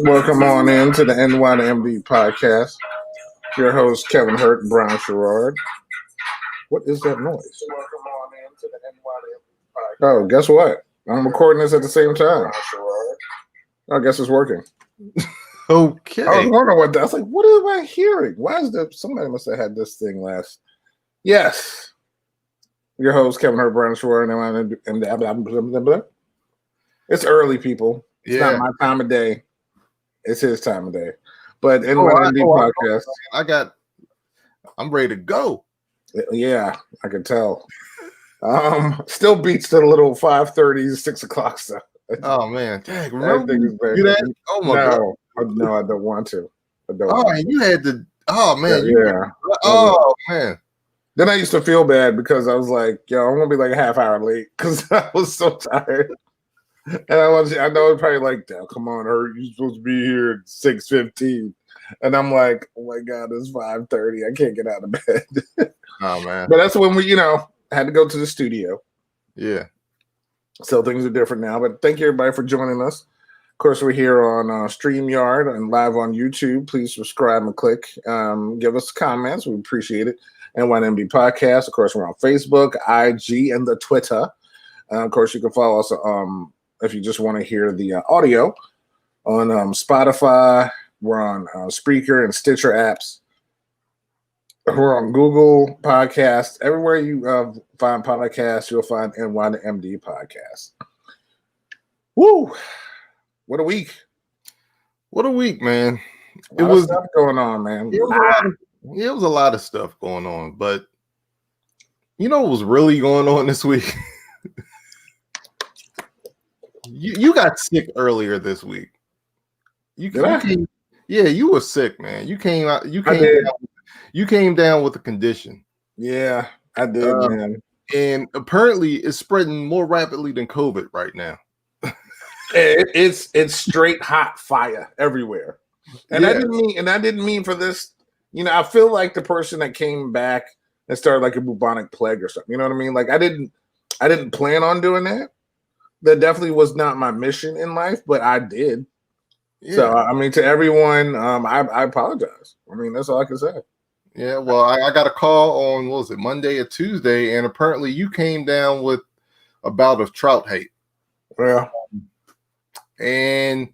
Welcome on in to the NYMD podcast. Your host, Kevin Hurt and Brian Sherrard. What is that noise? Welcome on in to the NYMD podcast. Oh, guess what? I'm recording this at the same time. I guess it's working. Okay. I was wondering what that. I was like, what am I hearing? Why is there? Somebody must have had this thing last. Yes. Your host, Kevin Hurt, Brian Sherrard, and blah, blah, blah, blah. It's early, people. It's not my time of day. It's his time of day. But NYMD podcast. I'm ready to go. Yeah, I can tell. Still beats the little 5:30, 6 o'clock stuff. Oh man, dang, remember you do that? Oh my god. No, I don't want to. I don't. Oh, and you had to. Oh man. Yeah. Oh man. Then I used to feel bad because I was like, yo, I'm gonna be like a half hour late because I was so tired. And I know it's probably like, come on, Hurt, you're supposed to be here at 6:15. And I'm like, oh my God, it's 5:30. I can't get out of bed. Oh man. But that's when we, had to go to the studio. Yeah. So things are different now. But thank you everybody for joining us. Of course, we're here on StreamYard and live on YouTube. Please subscribe and click. Give us comments. We appreciate it. NYMD Podcast. Of course, we're on Facebook, IG, and the Twitter. Of course, you can follow us if you just want to hear the audio on Spotify. We're on Spreaker and Stitcher apps. We're on Google Podcasts. Everywhere you find podcasts, you'll find NYMD Podcast. Woo! What a week. What a week, man. It was stuff going on, man. It was a lot of stuff going on, but you know what was really going on this week? You got sick earlier this week. You were sick, man. You came down with a condition. Yeah, I did, man. And apparently it's spreading more rapidly than COVID right now. It's straight hot fire everywhere. And I didn't mean for this. I feel like the person that came back and started like a bubonic plague or something. You know what I mean? Like I didn't plan on doing that. That definitely was not my mission in life, but I did. Yeah. So, I mean, to everyone, I apologize. I mean, that's all I can say. Yeah, well, I got a call on, what was it, Monday or Tuesday, and apparently you came down with a bout of Trout hate. Well, and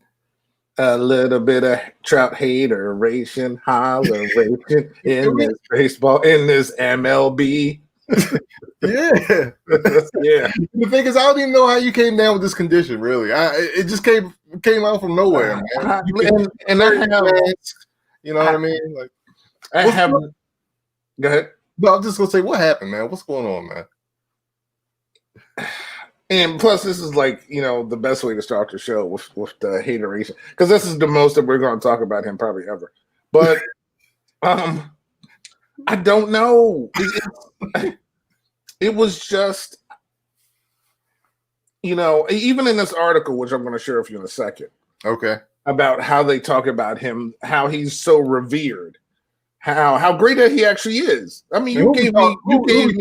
a little bit of Trout hateration, holleration in this baseball, in this MLB. Yeah. The thing is, I don't even know how you came down with this condition. Really, it just came out from nowhere, man. And I have, what I mean? Like, I have. Go ahead. No, I'm just gonna say, what happened, man? What's going on, man? And plus, this is like the best way to start the show with the hateration, because this is the most that we're going to talk about him probably ever. But I don't know. It was just, even in this article, which I'm going to share with you in a second. Okay. About how they talk about him, how he's so revered, how great that he actually is. I mean, you gave me.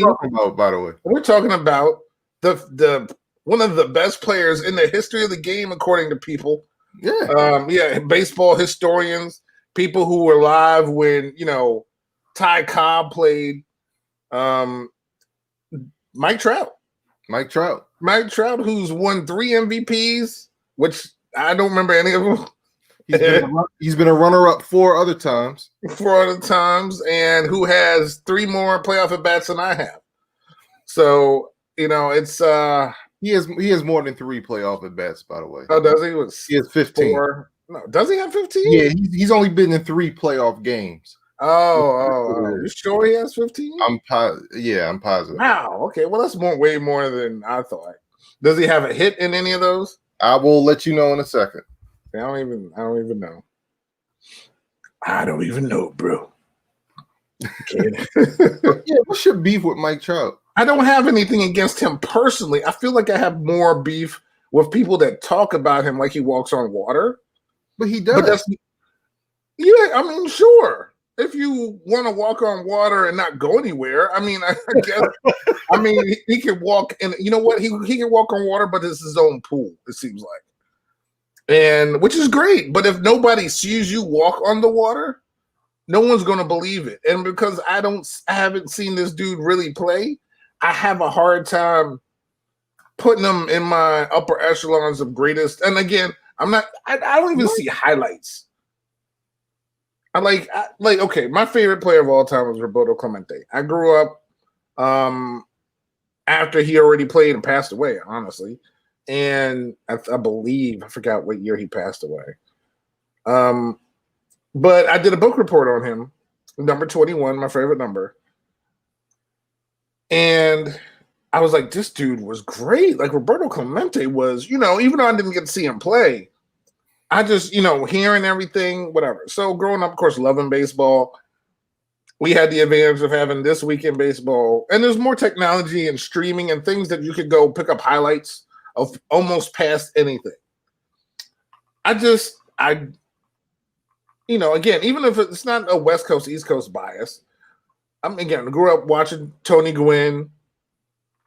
Talking about, by the way, we're talking about the one of the best players in the history of the game, according to people. Yeah. Baseball historians, people who were alive when Ty Cobb played. Mike Trout, who's won 3 MVPs, which I don't remember any of them. He's been a runner-up 4 other times. 4 other times, and who has 3 more playoff at-bats than I have. So, it's he has more than 3 playoff at-bats, by the way. Oh, does he? He has 15. 4. No, does he have 15? Yeah, he's only been in 3 playoff games. Oh. You sure he has 15? I'm positive. Wow. Okay. Well, that's way more than I thought. Does he have a hit in any of those? I will let you know in a second. I don't even know. I don't even know, bro. Yeah, what's your beef with Mike Trout? I don't have anything against him personally. I feel like I have more beef with people that talk about him like he walks on water. But he does. Yeah, I mean, sure. If you want to walk on water and not go anywhere, I mean, I guess. I mean, he can walk, and you know what? He can walk on water, but it's his own pool. It seems like, and which is great. But if nobody sees you walk on the water, no one's going to believe it. And because I haven't seen this dude really play, I have a hard time putting him in my upper echelons of greatest. And again, I don't even see highlights. Okay, my favorite player of all time was Roberto Clemente. I grew up after he already played and passed away, honestly. And I believe, I forgot what year he passed away. But I did a book report on him, number 21, my favorite number. And I was like, this dude was great. Like Roberto Clemente was, even though I didn't get to see him play, I just, hearing everything, whatever. So growing up, of course, loving baseball, we had the advantage of having This Week in Baseball. And there's more technology and streaming and things that you could go pick up highlights of almost past anything. Again, even if it's not a West Coast, East Coast bias, I grew up watching Tony Gwynn.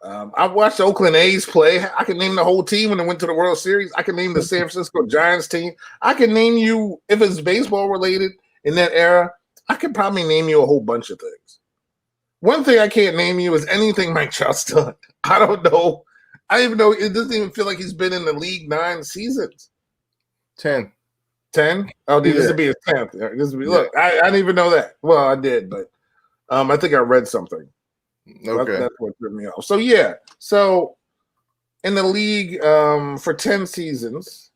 I watched the Oakland A's play. I can name the whole team when they went to the World Series. I can name the San Francisco Giants team. I can name you, if it's baseball related in that era, I could probably name you a whole bunch of things. One thing I can't name you is anything Mike Trout's done. I don't know. I even know it doesn't even feel like he's been in the league 9 seasons. 10. 10? Oh, dude, this would be his 10th. Look, I didn't even know that. Well, I did, but I think I read something. Okay. That's what threw me off. So, yeah. So, in the league for 10 seasons,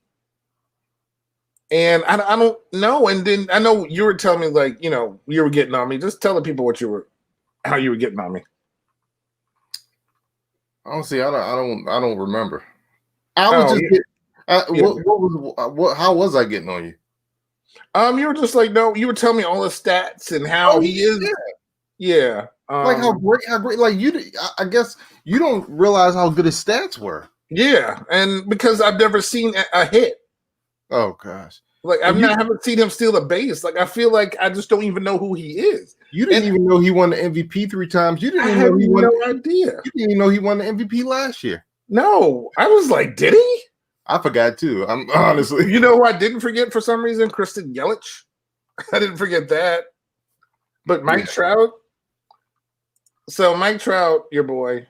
and I don't know. And then I know you were telling me, like, you were getting on me. Just tell the people how you were getting on me. Honestly, I don't remember. How was I getting on you? You were just like, no, you were telling me all the stats and how he is. Yeah. Like how great, like I guess you don't realize how good his stats were. Yeah. And because I've never seen a hit. Oh gosh. Like I haven't seen him steal a base. Like I feel like I just don't even know who he is. You didn't even know he won the MVP 3 times. You didn't even know he won. No idea. You didn't even know he won the MVP last year. No, I was like, did he? I forgot too. I'm honestly. You know who I didn't forget for some reason? Kristen Yelich. I didn't forget that. But Mike Trout. So Mike Trout, your boy.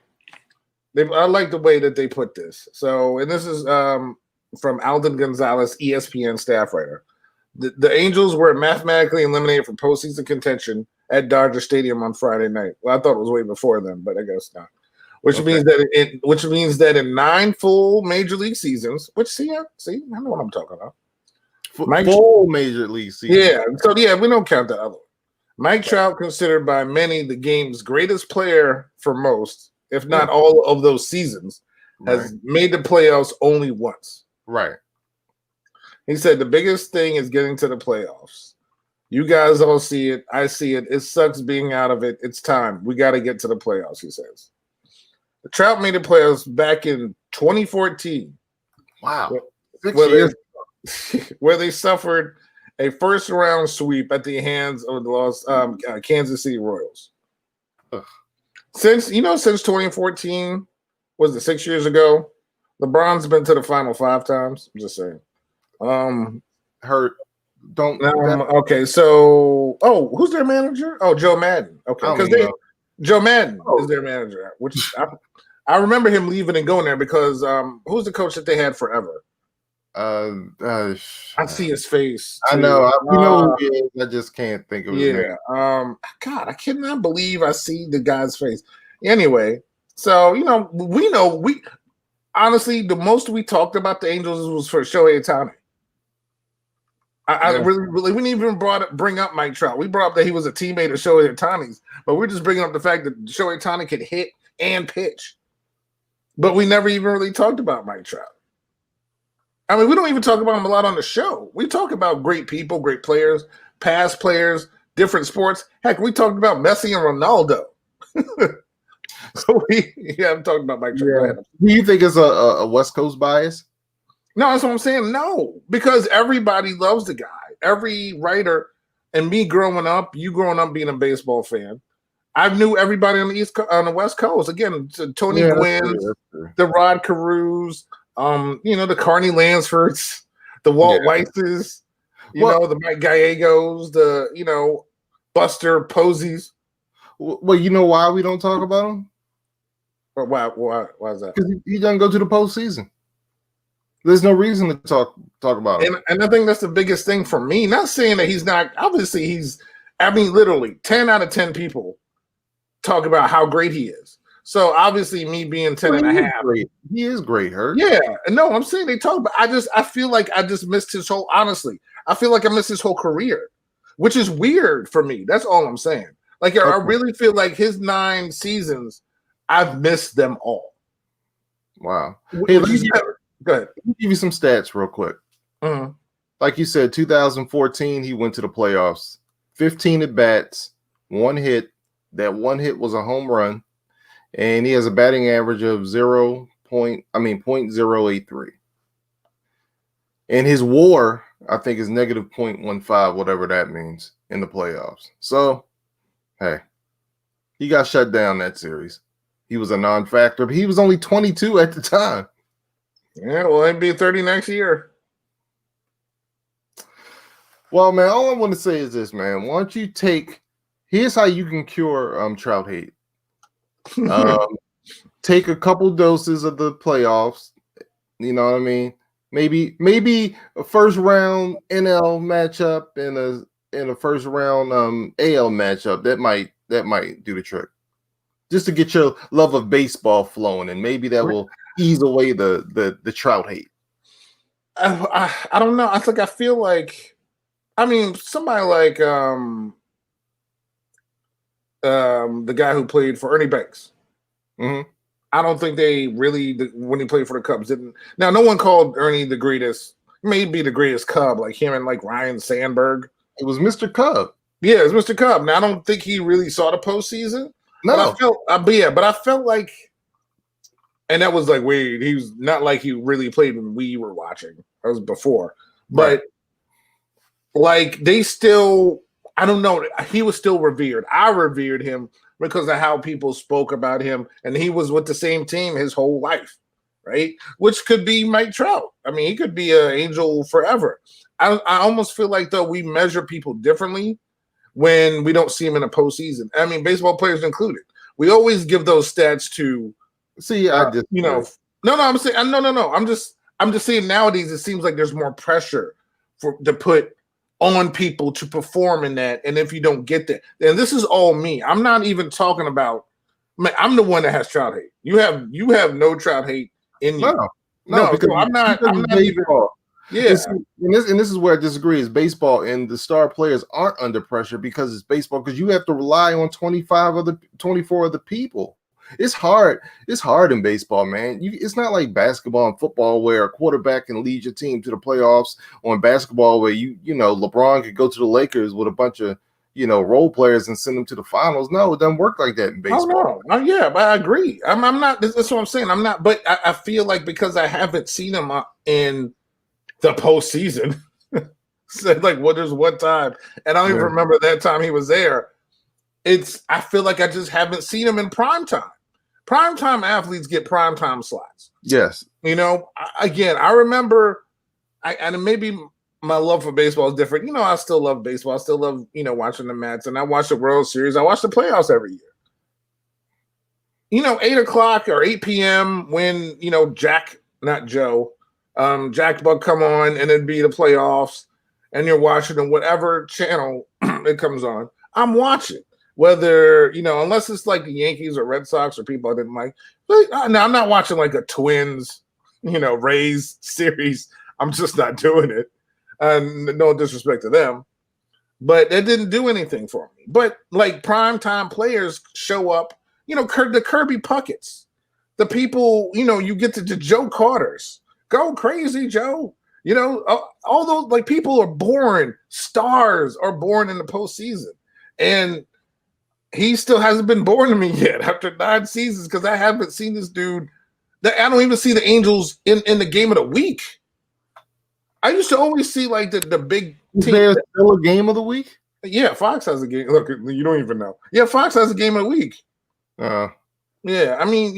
I like the way that they put this. So, and this is from Alden Gonzalez, ESPN staff writer. The Angels were mathematically eliminated from postseason contention at Dodger Stadium on Friday night. Well, I thought it was way before then, but I guess not. Which means that in 9 full major league seasons, I know what I'm talking about. Full major league season. Yeah. So we don't count the other one. Mike Trout, considered by many the game's greatest player for most, if not all of those seasons, has made the playoffs only once. Right. He said the biggest thing is getting to the playoffs. You guys all see it. I see it. It sucks being out of it. It's time. We got to get to the playoffs, he says. The Trout made the playoffs back in 2014. Wow. Where they suffered a first-round sweep at the hands of the Kansas City Royals. Ugh. Since 2014, was it 6 years ago? LeBron's been to the final 5 times. I'm just saying. Hurt. Don't. Okay, so who's their manager? Oh, Joe Madden. Okay, because Joe Madden is their manager, which I remember him leaving and going there because who's the coach that they had forever? I see his face. Too. I know. You know who he is. I just can't think of his name. God, I cannot believe I see the guy's face. Anyway, so we honestly the most we talked about the Angels was for Shohei Ohtani. I really, we didn't even bring up Mike Trout. We brought up that he was a teammate of Shohei Ohtani's, but we're just bringing up the fact that Shohei Ohtani could hit and pitch. But we never even really talked about Mike Trout. I mean, we don't even talk about him a lot on the show. We talk about great people, great players, past players, different sports. Heck, we talked about Messi and Ronaldo. So we haven't talked about Mike Trout. Yeah. Do you think it's a West Coast bias? No, that's what I'm saying. No, because everybody loves the guy. Every writer, and me growing up, you growing up being a baseball fan, I knew everybody on the West Coast. Again, Tony Gwynn, the Rod Carews, the Carney Lansfords, the Walt Weitzes, the Mike Gallegos, the Buster Posies. Well, you know why we don't talk about him? Why is that? Because he doesn't go to the postseason. There's no reason to talk about him. And I think that's the biggest thing for me. Not saying that he's not. Obviously, literally 10 out of 10 people talk about how great he is. So obviously, me being 10 and a half. He is great, Hurt. Yeah. No, I'm saying they talk about. I feel like I just missed his whole. Honestly, I feel like I missed his whole career, which is weird for me. That's all I'm saying. Like I really feel like his 9 seasons, I've missed them all. Wow. Hey, go ahead. Let me give you some stats real quick. Mm-hmm. Like you said, 2014, he went to the playoffs. 15 at bats, 1 hit. That 1 hit was a home run, and he has a batting average of 0.083. And his WAR, I think, is negative 0.15, whatever that means, in the playoffs. So, hey, he got shut down that series. He was a non-factor, but he was only 22 at the time. Yeah, well, he'd be 30 next year. Well, man, all I want to say is this, man. Why don't you here's how you can cure Trout hate. Take a couple doses of the playoffs. You know what I mean? Maybe a first round NL matchup and a first round AL matchup. That might do the trick. Just to get your love of baseball flowing, and maybe that will ease away the Trout hate. I don't know. I feel like, I mean, somebody like the guy who played for Ernie Banks. Mm-hmm. I don't think they really, when he played for the Cubs, didn't. Now, no one called Ernie the greatest, maybe the greatest Cub, like him and like Ryan Sandberg. It was Mr. Cub. Yeah, it was Mr. Cub. Now, I don't think he really saw the postseason. No, but I felt like, and that was like weird. He was not like he really played when we were watching. That was before, but like they still, I don't know. He was still revered. I revered him because of how people spoke about him, and he was with the same team his whole life, right? Which could be Mike Trout. I mean, he could be an Angel forever. I almost feel like though we measure people differently when we don't see them in a postseason. I mean, baseball players included. We always give those stats to. See, I'm saying no. I'm just saying nowadays it seems like there's more pressure to put on people to perform in that, and if you don't get that, and this is all me. I'm not even talking about. I'm the one that has Trout hate. You have no Trout hate in you. No, because I'm not even. Yeah, and this is where I disagree. Is baseball and the star players aren't under pressure because it's baseball, because you have to rely on 24 other people. It's hard. It's hard in baseball, man. It's not like basketball and football where a quarterback can lead your team to the playoffs, or in basketball where LeBron could go to the Lakers with a bunch of role players and send them to the finals. No, it doesn't work like that in baseball. Oh, no. Yeah, but I agree. I'm not. That's what I'm saying. I'm not. But I feel like because I haven't seen him in the postseason, so like there's one time, and I don't even remember that time he was there. I feel like I just haven't seen him in prime time. Primetime athletes get primetime slots. Yes. Again, I remember, and maybe my love for baseball is different. I still love baseball. I still love, watching the Mets, and I watch the World Series. I watch the playoffs every year. 8 o'clock or 8 p.m. when, Jack Buck come on, and it'd be the playoffs, and you're watching on whatever channel it comes on. I'm watching. Whether, unless it's like the Yankees or Red Sox or people I didn't like. But now I'm not watching like a Twins, Rays series. I'm just not doing it. No disrespect to them, but it didn't do anything for me. But like primetime players show up, the Kirby Pucketts, the people, you get to Joe Carters, go crazy, Joe. All those like people are born, stars are born in the postseason, and he still hasn't been born to me yet after 9 seasons because I haven't seen this dude. I don't even see the Angels in the game of the week. I used to always see like the big Is team. there still a game of the week? Yeah, Fox has a game. Look, you don't even know. Yeah, Fox has a game of the week. Yeah, I mean,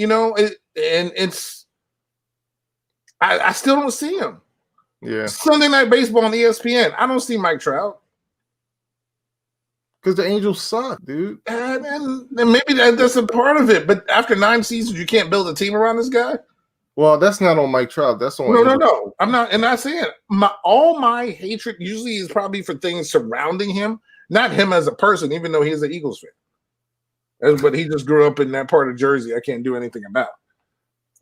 it's. I still don't see him. Yeah. Sunday Night Baseball on ESPN. I don't see Mike Trout. Because the Angels suck, dude. And maybe that's a part of it. But after 9 seasons, you can't build a team around this guy? Well, that's not on Mike Trout. That's on No. I'm not saying it. All my hatred usually is probably for things surrounding him, not him as a person, even though he's an Eagles fan. But he just grew up in that part of Jersey I can't do anything about.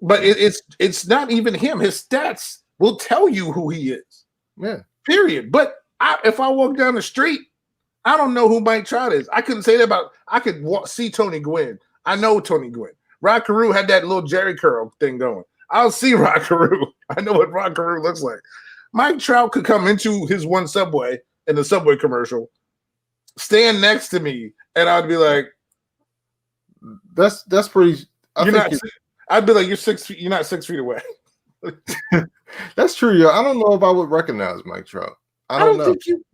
But it's not even him. His stats will tell you who he is. Yeah. Period. But if I walk down the street, I don't know who Mike Trout is. I couldn't say that about. I could see Tony Gwynn. I know Tony Gwynn. Rod Carew had that little Jerry curl thing going. I'll see Rod Carew. I know what Rod Carew looks like. Mike Trout could come into his one Subway in the Subway commercial, stand next to me, and I'd be like, "That's pretty." I'd be like, "You're 6 feet. You're not 6 feet away." That's true, yo. I don't know if I would recognize Mike Trout. I don't know. Think you.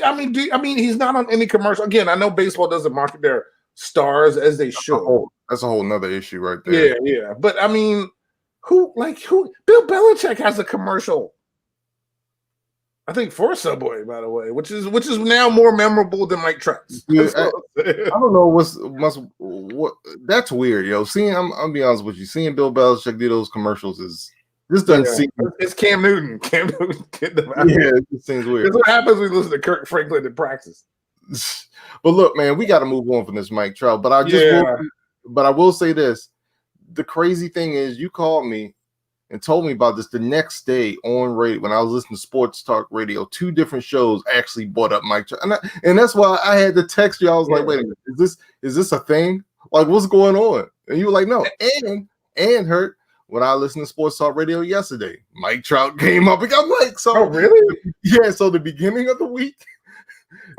I mean, he's not on any commercial. Again, I know baseball doesn't market their stars as they should. That's a whole nother issue right there. Yeah. But I mean, who? Bill Belichick has a commercial. I think for Subway, by the way, which is now more memorable than Mike Trout's. Dude, I don't know what. That's weird, yo. I'm be honest with you. Seeing Bill Belichick do those commercials this doesn't seem. It's Cam Newton. Cam Newton getting them out. Yeah, it seems weird. That's what happens when you listen to Kirk Franklin in practice. But look, man, we got to move on from this Mike Trout. But I will say this: the crazy thing is, you called me and told me about this the next day on radio when I was listening to Sports Talk Radio. 2 different shows actually brought up Mike Trout, and that's why I had to text you. I was like, "Wait a minute, is this a thing? Like, what's going on?" And you were like, "No." And Hurt, when I listened to Sports Talk Radio yesterday, Mike Trout came up. And I'm like, "So, oh really? Yeah." So the beginning of the week.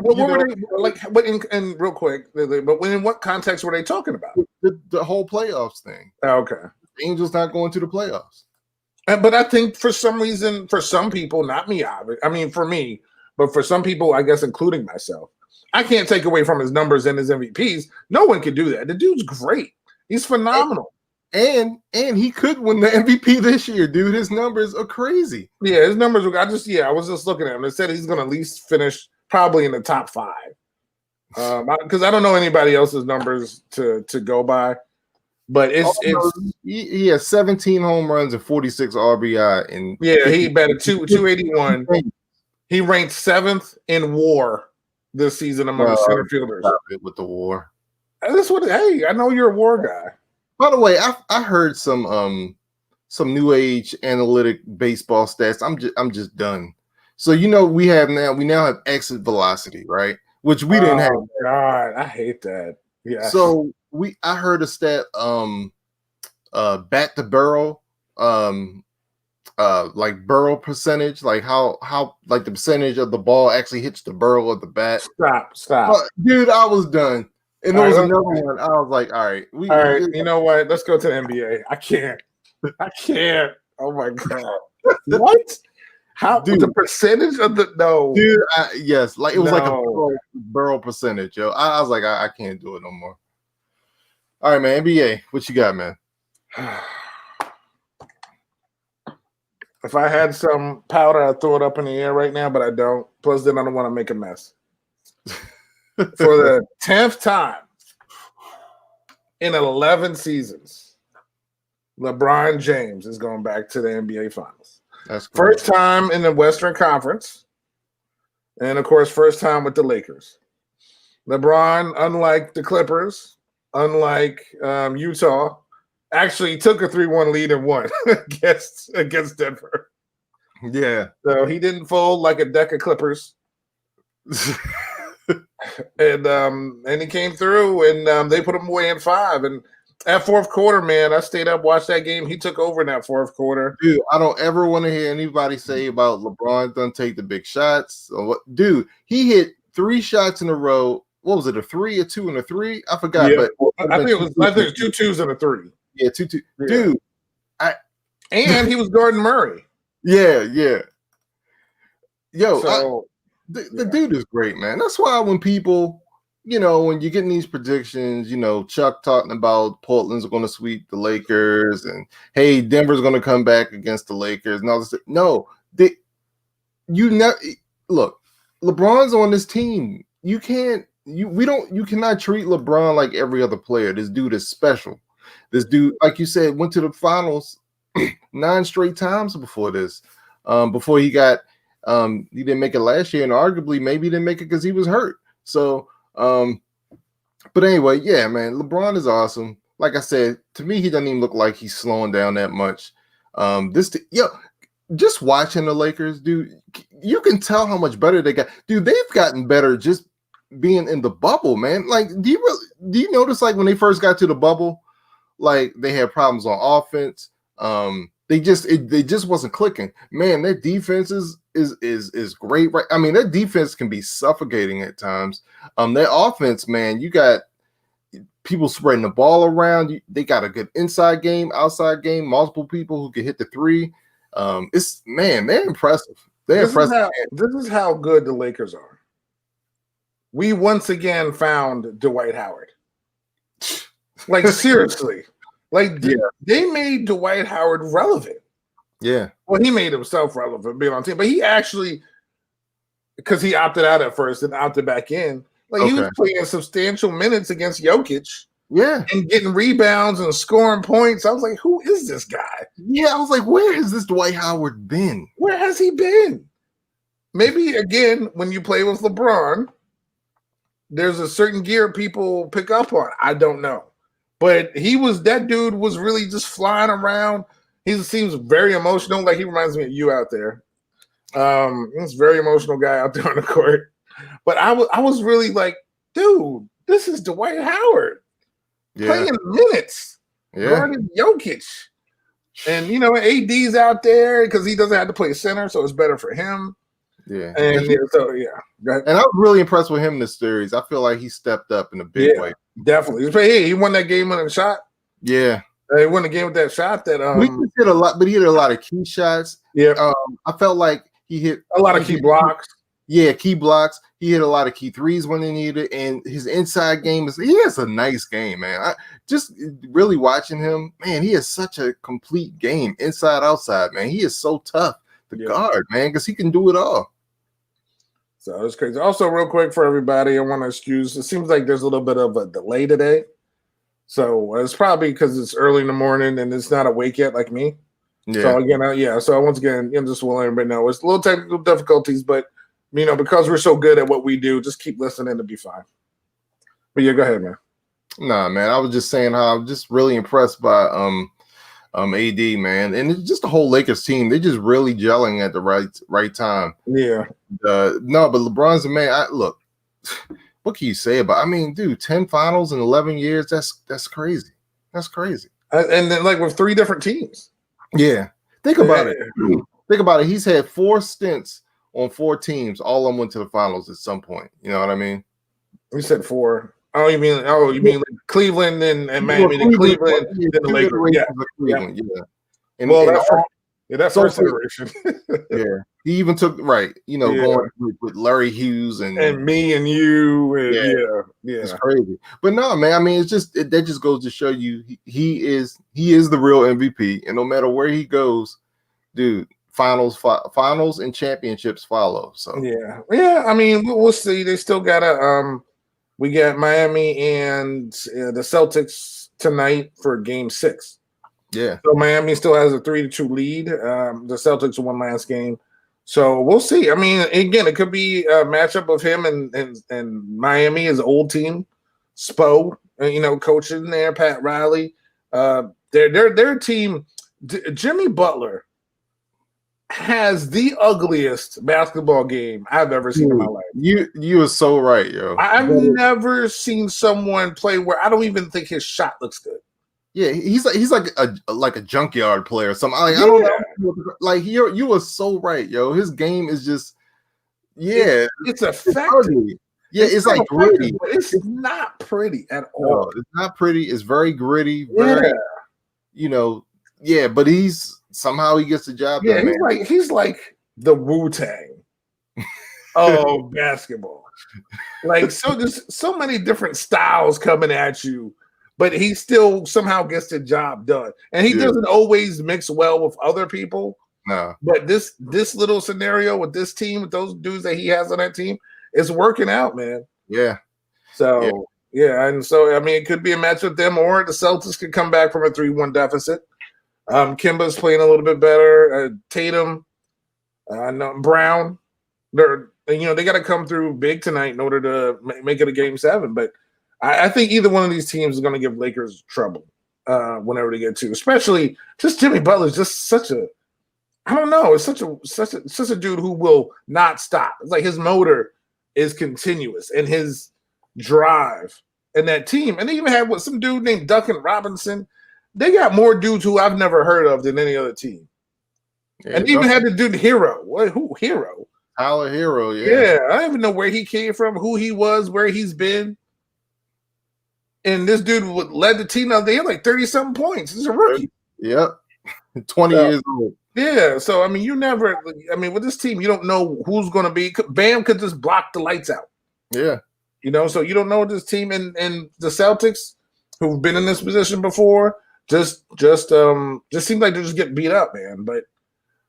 What were they like? What and real quick, but in what context were they talking about? The whole playoffs thing. Oh, okay. The Angels not going to the playoffs. But I think for some reason, for some people, not me, I mean, for me, but for some people, I guess, including myself, I can't take away from his numbers and his MVPs. No one can do that. The dude's great. He's phenomenal. And he could win the MVP this year, dude. His numbers are crazy. Yeah, his numbers. I was just looking at him. They said he's going to at least finish probably in the top 5. Because I don't know anybody else's numbers to go by. But he has 17 home runs and 46 RBI. And he batted 281. He ranked 7th in WAR this season among center fielders. With the WAR. Hey, I know you're a WAR guy. By the way, I heard some new age analytic baseball stats. I'm just done. So we now have exit velocity, right? Which we didn't have. God, I hate that. Yeah. So I heard a stat bat to barrel like barrel percentage, like how like the percentage of the ball actually hits the barrel of the bat. Stop. Dude, I was done. And there was another one. I was like, all right. You know what? Let's go to the NBA. I can't. Oh my God. What? How? Dude, the percentage of the dude? Yes, like it was like a barrel percentage, yo. I was like, I can't do it no more. All right, man. NBA, what you got, man? If I had some powder, I'd throw it up in the air right now, but I don't. Plus, then I don't want to make a mess. For the 10th time in 11 seasons, LeBron James is going back to the NBA Finals. That's cool. First time in the Western Conference, and of course, first time with the Lakers. LeBron, unlike the Clippers, unlike Utah, actually took a 3-1 lead and won against Denver. Yeah. So he didn't fold like a deck of Clippers. And he came through, and they put him away in 5. And at fourth quarter, man, I stayed up, watched that game. He took over in that fourth quarter. Dude, I don't ever want to hear anybody say about LeBron doesn't take the big shots. Or what. Dude, he hit 3 shots in a row. What was it, a 3, a 2, and a 3? I forgot. Yeah, but I think it was 2 twos and a 3. Yeah, 2. Yeah. Dude, and he was guarding Murray. Yeah. Yo, So the dude is great, man. That's why when people, when you're getting these predictions, Chuck talking about Portland's going to sweep the Lakers and, hey, Denver's going to come back against the Lakers and all this. No, look, LeBron's on this team. You cannot treat LeBron like every other player. This dude is special. This dude, like you said, went to the finals 9 straight times before this. Before he didn't make it last year, and arguably maybe he didn't make it because he was hurt. So, but anyway, yeah, man, LeBron is awesome. Like I said, to me, he doesn't even look like he's slowing down that much. Just watching the Lakers, dude, you can tell how much better they got. Dude, they've gotten better just being in the bubble, man. Like, do you notice, like, when they first got to the bubble, like, they had problems on offense. They just wasn't clicking. Man, their defense is great, right? I mean, their defense can be suffocating at times. Their offense, man, you got people spreading the ball around. They got a good inside game, outside game, multiple people who can hit the 3. They're impressive. This is how good the Lakers are. We once again found Dwight Howard. Like, seriously. Like, they made Dwight Howard relevant. Yeah. Well, he made himself relevant being on team, but he actually, because he opted out at first and opted back in, he was playing substantial minutes against Jokic. Yeah. And getting rebounds and scoring points. I was like, who is this guy? Yeah, I was like, where has this Dwight Howard been? Where has he been? Maybe, again, when you play with LeBron, there's a certain gear people pick up on. I don't know. But that dude was really just flying around. He seems very emotional. Like, he reminds me of you out there. He's a very emotional guy out there on the court. But I was really like, dude, this is Dwight Howard. Playing minutes. Guarding Jokic. And, AD's out there because he doesn't have to play center, so it's better for him. Yeah. And And I was really impressed with him in this series. I feel like he stepped up in a big way. Definitely. Hey, he won that game winning shot. Yeah. He won the game with that shot that he hit a lot, but he hit a lot of key shots. Yeah. I felt like he hit a lot of key blocks. Yeah, key blocks. He hit a lot of key 3s when they needed it, and his inside game he has a nice game, man. I just really watching him, man, he has such a complete game, inside, outside, man. He is so tough to guard, man, because he can do it all. So it's crazy. Also, real quick for everybody, I want to excuse. It seems like there's a little bit of a delay today. So it's probably because it's early in the morning and it's not awake yet like me. Yeah. So again, so once again, just want to let everybody know it's a little technical difficulties, but because we're so good at what we do, just keep listening to be fine. But yeah, go ahead, man. Nah, man, I was just saying how I'm just really impressed by AD, man, and it's just the whole Lakers team. They're just really gelling at the right time. Yeah. No, but LeBron's the man. Look, what can you say about? I mean, dude, 10 finals in 11 years. That's crazy. That's crazy. And then with 3 different teams. Yeah. Think about it. Think about it. He's had 4 stints on 4 teams. All of them went to the finals at some point. You know what I mean? We said 4. Oh, you mean like Cleveland and Miami, then Cleveland, then the Lakers. Yeah. Cleveland, yeah. And that first iteration. Yeah. He even took going with Larry Hughes and me and you. And it's crazy. But no, man, I mean, that just goes to show you he is the real MVP, and no matter where he goes, dude, finals and championships follow. So yeah. I mean, we'll see. They still gotta we got Miami and the Celtics tonight for Game 6. Yeah. So Miami still has a 3-2 lead. The Celtics won last game. So we'll see. I mean, again, it could be a matchup of him and Miami, his old team, Spo, coaching there, Pat Riley. Their team, Jimmy Butler has the ugliest basketball game I've ever seen in my life. You are so right, yo. I've never seen someone play where I don't even think his shot looks good. Yeah, he's like a junkyard player or something. Like, I don't know. Like you were so right, yo. His game is just it's effective. It's like gritty. But it's not pretty at all. No, it's not pretty. It's very gritty. Very, but somehow he gets the job done. Yeah, he's like the Wu-Tang of basketball. Like, so there's so many different styles coming at you, but he still somehow gets the job done. And he doesn't always mix well with other people. No. But this little scenario with this team, with those dudes that he has on that team, is working out, man. Yeah. So, and so, I mean, it could be a match with them, or the Celtics could come back from a 3-1 deficit. Kimba's playing a little bit better. Tatum, Brown, they got to come through big tonight in order to make it a game 7. But I think either one of these teams is going to give Lakers trouble whenever they get to, especially just Jimmy Butler's just such a, I don't know, it's such a dude who will not stop. It's like his motor is continuous and his drive and that team. And they even had some dude named Duncan Robinson. They got more dudes who I've never heard of than any other team. Yeah, and even had the dude Hero. Who Hero? Tyler Hero, yeah. I don't even know where he came from, who he was, where he's been. And this dude led the team out. They had like 30-something points. He's a rookie. Yep. 20 years old. Yeah. So, I mean, with this team, you don't know who's going to be. Bam could just block the lights out. Yeah. So you don't know this team and the Celtics, who've been in this position before, just seems like they just get beat up, man. But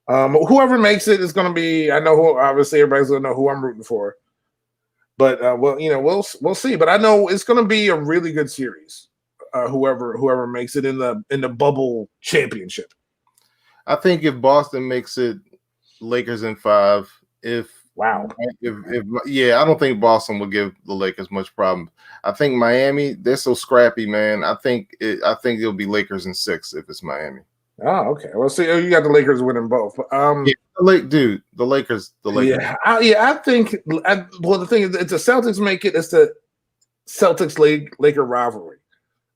whoever makes it is going to be. I know who. Obviously, everybody's going to know who I'm rooting for. But we'll see. But I know it's going to be a really good series. Whoever makes it in the bubble championship. I think if Boston makes it, Lakers in 5. I don't think Boston will give the Lakers much problem. I think Miami, they're so scrappy, man. I think it'll be Lakers in 6 if it's Miami. Oh, okay. Well, see, you got the Lakers winning both. The Lakers. Yeah, I think. The thing is, it's the Celtics make it. It's the Celtics Laker rivalry,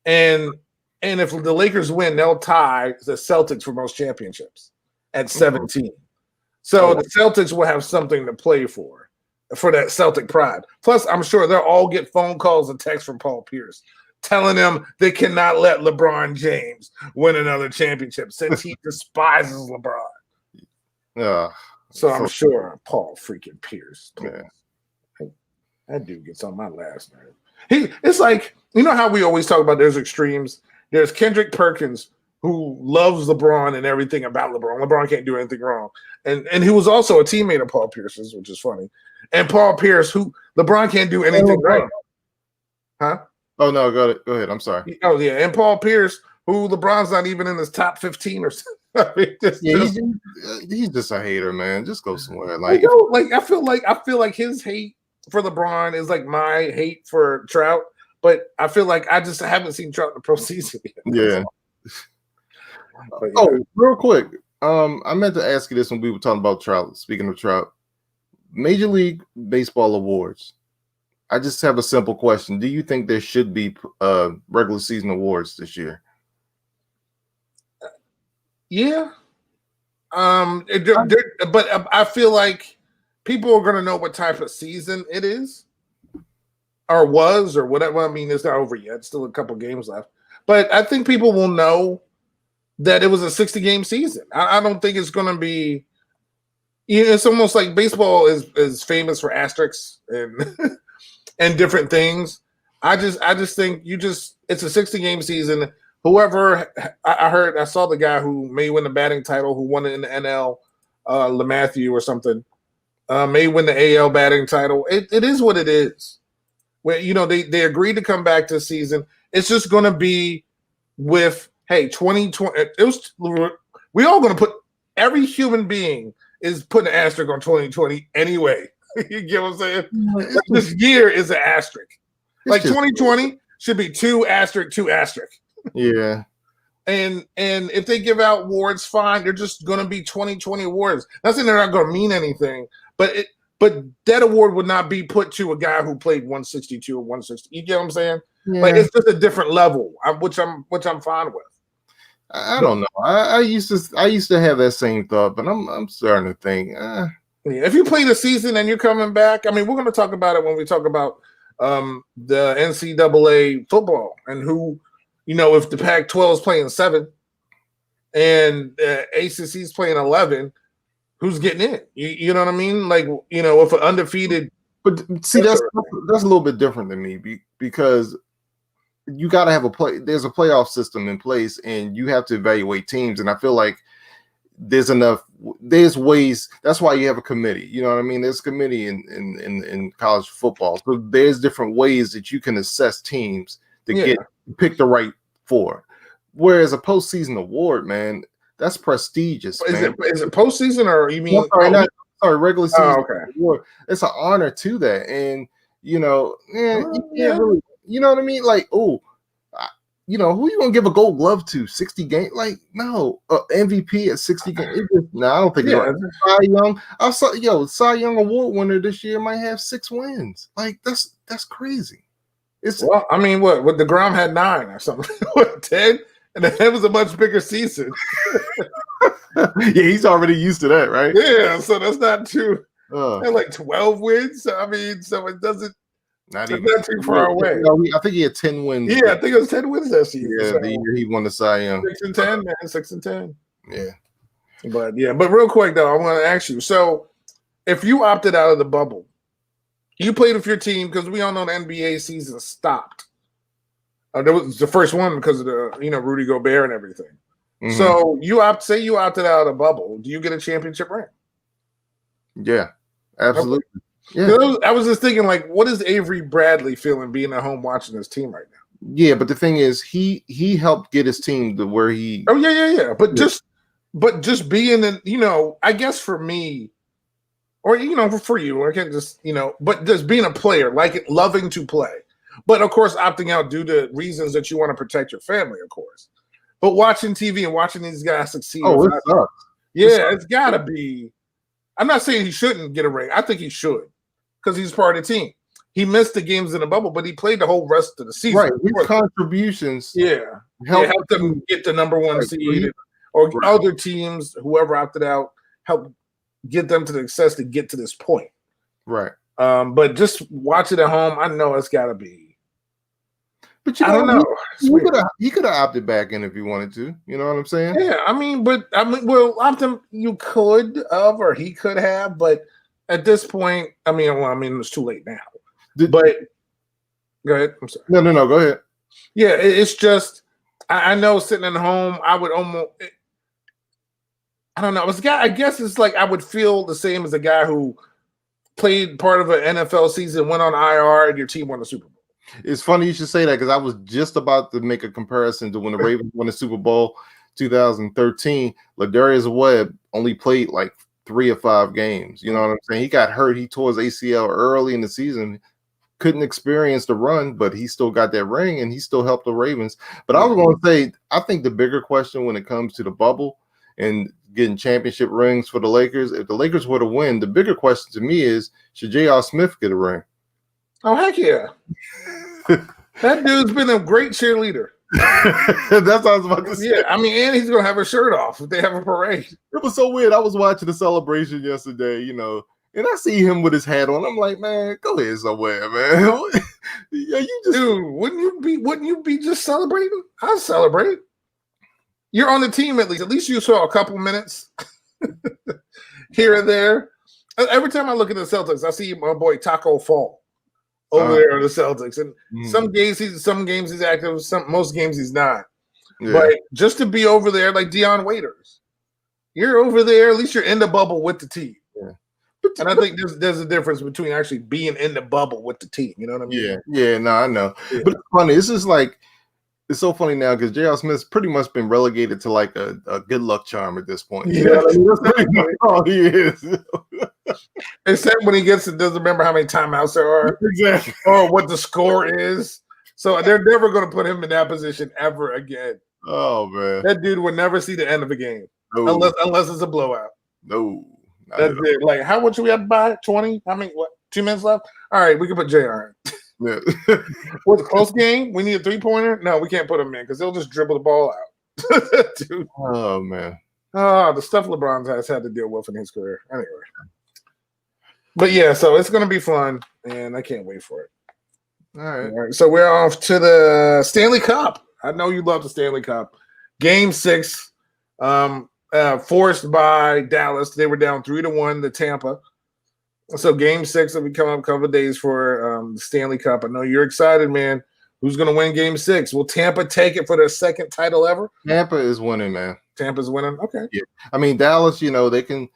and if the Lakers win, they'll tie the Celtics for most championships at 17. So the Celtics will have something to play for that Celtic pride. Plus, I'm sure they'll all get phone calls and texts from Paul Pierce telling them they cannot let LeBron James win another championship since he despises LeBron. So I'm sure Paul freaking Pierce. That dude gets on my last nerve. It's like, you know how we always talk about there's extremes? There's Kendrick Perkins, who loves LeBron and everything about LeBron. LeBron can't do anything wrong. And he was also a teammate of Paul Pierce's, which is funny. And Paul Pierce, who LeBron can't do anything right. Huh? Oh, no, go ahead. I'm sorry. Oh, yeah. And Paul Pierce, who LeBron's not even in his top 15 or something. He's just a hater, man. Just go somewhere. I feel like his hate for LeBron is like my hate for Trout. But I feel like I just haven't seen Trout in the postseason yet. Yeah. Oh, real quick. I meant to ask you this when we were talking about Trout. Speaking of Trout, Major League Baseball awards. I just have a simple question. Do you think there should be regular season awards this year? Yeah. But I feel like people are going to know what type of season it is or was or whatever. I mean, it's not over yet. Still a couple games left. But I think people will know that it was a 60-game season. I don't think it's going to be – it's almost like baseball is famous for asterisks and and different things. I just think it's a 60-game season. Whoever I saw the guy who may win the batting title, who won it in the NL, LeMahieu or something, may win the AL batting title. It is what it is. Where they agreed to come back this season. It's just going to be with 2020. We all going to put every human being is putting an asterisk on 2020 anyway. You get what I'm saying? This year is an asterisk. Like 2020 should be 2 asterisk, 2 asterisk. Yeah. And if they give out awards, fine. They're just going to be 2020 awards. Not saying they're not going to mean anything, but that award would not be put to a guy who played 162 or 160. You get what I'm saying? Yeah. Like it's just a different level, which I'm fine with. I don't know. I used to have that same thought, but I'm starting to think. Yeah, if you play the season and you're coming back, I mean, we're going to talk about it when we talk about the NCAA football and who. If the Pac-12 is playing 7 and ACC is playing 11, who's getting in? You know what I mean? Like, if an undefeated. But see, that's a little bit different than me because you got to have there's a playoff system in place and you have to evaluate teams. And I feel like there's ways. That's why you have a committee. You know what I mean? There's a committee in college football. So there's different ways that you can assess teams to pick the right four. Whereas a postseason award, man, that's prestigious. Is it postseason or you mean? Regular season okay. award. It's an honor to that, and you can't really, you know what I mean? Like, who you gonna give a Gold Glove to? 60 games? Like, no, MVP at 60 games. No, I don't think it's right. Cy Young. Cy Young Award winner this year might have 6 wins. Like, that's crazy. I mean, what DeGrom had 9 or something, 10, and it was a much bigger season. Yeah, he's already used to that, right? Yeah, so that's not too. Like 12 wins. I mean, so it doesn't. Not too far away. I think he had 10 wins. Yeah, I think it was 10 wins that season. Yeah, the year he won the Cy Young. 6-10, man. 6-10. Yeah, but real quick though, I want to ask you. So, if you opted out of the bubble. You played with your team because we all know the NBA season stopped. That was the first one because of the Rudy Gobert and everything. Mm-hmm. So you opted out of the bubble. Do you get a championship ring? Yeah, absolutely. Okay. Yeah. I was just thinking, like, what is Avery Bradley feeling being at home watching his team right now? Yeah, but the thing is, he helped get his team to where he. Oh yeah. But just being in, I guess for me. Or, for you, I can't just, but just being a player, loving to play. But, of course, opting out due to reasons that you want to protect your family, of course. But watching TV and watching these guys succeed. Oh, it sucks. Yeah, it's got to be. I'm not saying he shouldn't get a ring. I think he should because he's part of the team. He missed the games in the bubble, but he played the whole rest of the season. Right, his contributions. Helped them get the number 1 seed. Or other teams, whoever opted out, helped get them to the success to get to this point. Right. But just watch it at home. I know it's got to be. But I don't know. He could have opted back in if he wanted to. You know what I'm saying? Yeah. Optum you could have or he could have, but at this point, it's too late now. But go ahead. I'm sorry. No. Go ahead. Yeah, it's just I know sitting at home, I would almost. I don't know. I guess it's like I would feel the same as a guy who played part of an NFL season, went on IR, and your team won the Super Bowl. It's funny you should say that because I was just about to make a comparison to when the Ravens won the Super Bowl 2013. Ladarius Webb only played like 3 or 5 games. You know what I'm saying? He got hurt. He tore his ACL early in the season. Couldn't experience the run, but he still got that ring, and he still helped the Ravens. But I was going to say, I think the bigger question when it comes to the bubble and getting championship rings for the Lakers, if the Lakers were to win, the bigger question to me is, should J.R. Smith get a ring? Oh, heck yeah. That dude's been a great cheerleader. That's what I was about to say. Yeah, and he's going to have a shirt off if they have a parade. It was so weird. I was watching the celebration yesterday, and I see him with his hat on. I'm like, man, go ahead somewhere, man. Yeah, dude, wouldn't you be just celebrating? I'll celebrate. You're on the team at least. At least you saw a couple minutes here and there. Every time I look at the Celtics, I see my boy Taco Fall over there on the Celtics. And some games he's active, most games he's not. Yeah. But just to be over there like Dion Waiters, you're over there, at least you're in the bubble with the team. Yeah. And I think there's a difference between actually being in the bubble with the team. You know what I mean? Yeah, no, I know. Yeah. But it's funny. This is like, it's so funny now because J.R. Smith's pretty much been relegated to like a good luck charm at this point. Yeah, that's pretty much all he is. Except when he doesn't remember how many timeouts there are. Exactly. Or what the score is. So they're never going to put him in that position ever again. Oh man, That dude would never see the end of a game no, unless it's a blowout. no, not That's at all. it. Like, how much we have to buy? 20? I mean, what? 2 minutes left? All right, we can put JR in. Yeah. What's a close game? We need a 3-pointer? No, we can't put him in because they'll just dribble the ball out. Dude. Oh man. Oh, the stuff LeBron has had to deal with in his career. Anyway. But yeah, so it's going to be fun, and I can't wait for it. All right. All right. So we're off to the Stanley Cup. I know you love the Stanley Cup. Game 6, forced by Dallas. They were down 3-1 to Tampa. So game 6 will be coming up a couple of days for the Stanley Cup. I know you're excited, man. Who's going to win game 6? Will Tampa take it for their second title ever? Tampa is winning, man. Tampa's winning? Okay. Yeah. I mean, Dallas, they can,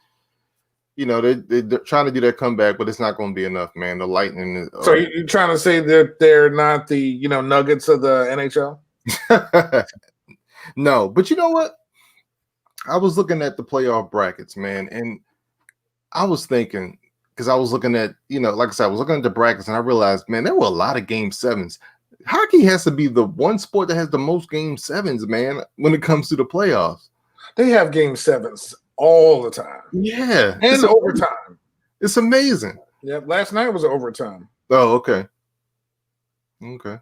they're trying to do their comeback, but it's not going to be enough, man. The Lightning is. So you're trying to say that they're not the, Nuggets of the NHL? No, but you know what? I was looking at the playoff brackets, man, and I was thinking, because I was looking at, like I said, I was looking at the brackets, and I realized, man, there were a lot of game 7s. Hockey has to be the one sport that has the most game 7s, man, when it comes to the playoffs. They have game 7s all the time. Yeah. And overtime. It's amazing. Yeah, last night was overtime. Oh, okay. Okay.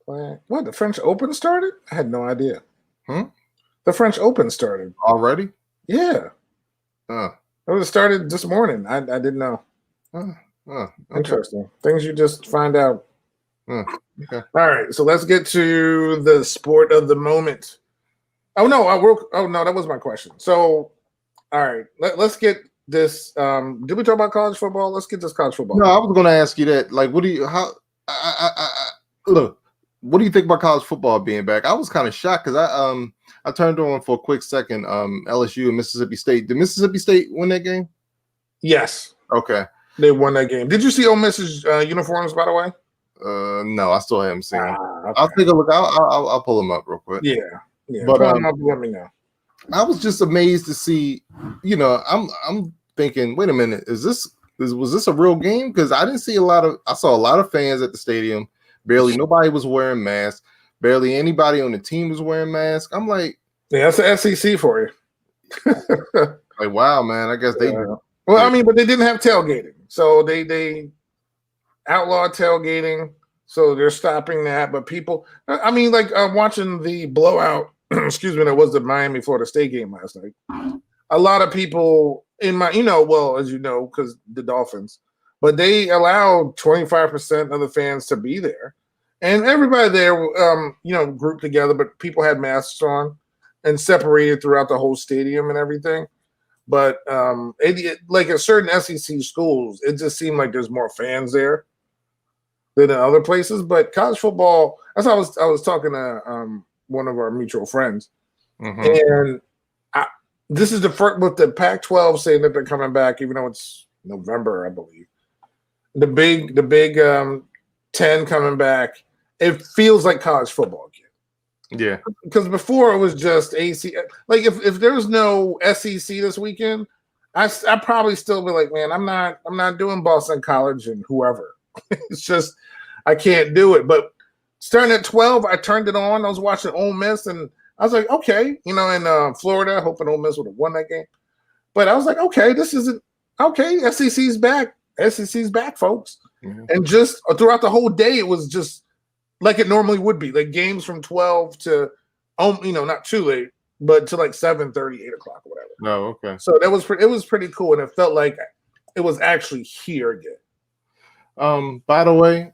What, the French Open started? I had no idea. The French Open started. Already? Yeah. It started this morning. I didn't know. Okay. Interesting. Things you just find out. Okay. All right, so let's get to the sport of the moment. Oh no, that was my question. So, all right, let's get this. Did we talk about college football? Let's get this college football. No, I was going to ask you that. Like, what do you think about college football being back? I was kind of shocked because I turned on for a quick second. LSU and Mississippi State. Did Mississippi State win that game? Yes. Okay. They won that game. Did you see Ole Miss's uniforms, by the way? No, I still haven't seen them. Okay. I'll take a look. I'll pull them up real quick. Yeah. But let me know. I was just amazed to see. I'm thinking, wait a minute, was this a real game? Because I saw a lot of fans at the stadium. Barely nobody was wearing masks. Barely anybody on the team was wearing masks. I'm like, yeah, that's the SEC for you. like, wow, man. I guess they. Well, I mean, but they didn't have tailgating, so they outlawed tailgating, so they're stopping that. But people, I mean, like watching the blowout. Excuse me, that was the Miami Florida State game last night. A lot of people in my, as you know, because the Dolphins, but they allowed 25% of the fans to be there, and everybody there, grouped together. But people had masks on and separated throughout the whole stadium and everything. But like at certain SEC schools, it just seemed like there's more fans there than in other places. But college football, that's how I was talking to one of our mutual friends, and this is the first with the Pac-12 saying that they're coming back, even though it's November, I believe. The big 10 coming back. It feels like college football again. Yeah, because before it was just AC. Like if there was no SEC this weekend, I probably still be like, man, I'm not doing Boston College and whoever. It's just I can't do it. But starting at 12, I turned it on. I was watching Ole Miss, and I was like, okay, in Florida, hoping Ole Miss would have won that game. But I was like, okay, this isn't okay. SEC's back. SEC's back, folks. Mm-hmm. And just throughout the whole day, it was just like it normally would be, like games from 12 to, not too late, but to like 7:30, 8 o'clock, or whatever. No, okay. So it was pretty cool, and it felt like it was actually here again. By the way,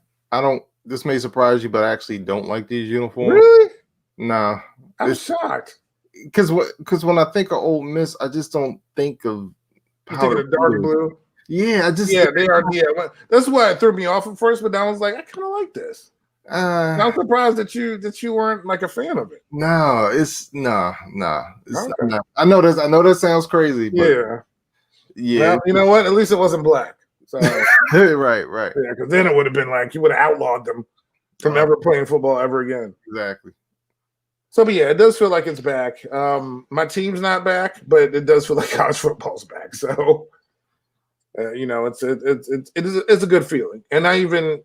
this may surprise you, but I actually don't like these uniforms. Really? Nah. I'm shocked. Because when I think of Ole Miss, I just don't think of the dark blue. Yeah, they are. Yeah, that's why it threw me off at first. But then I was like, I kind of like this. I'm surprised that you weren't like a fan of it. No, it's nah. It's okay. not. I know that sounds crazy. But yeah. Well, you know what? At least it wasn't black. So right. Yeah, because then it would have been like you would have outlawed them from ever playing football ever again. Exactly. So, but yeah, it does feel like it's back. My team's not back, but it does feel like college football's back. So, it's a good feeling. And I even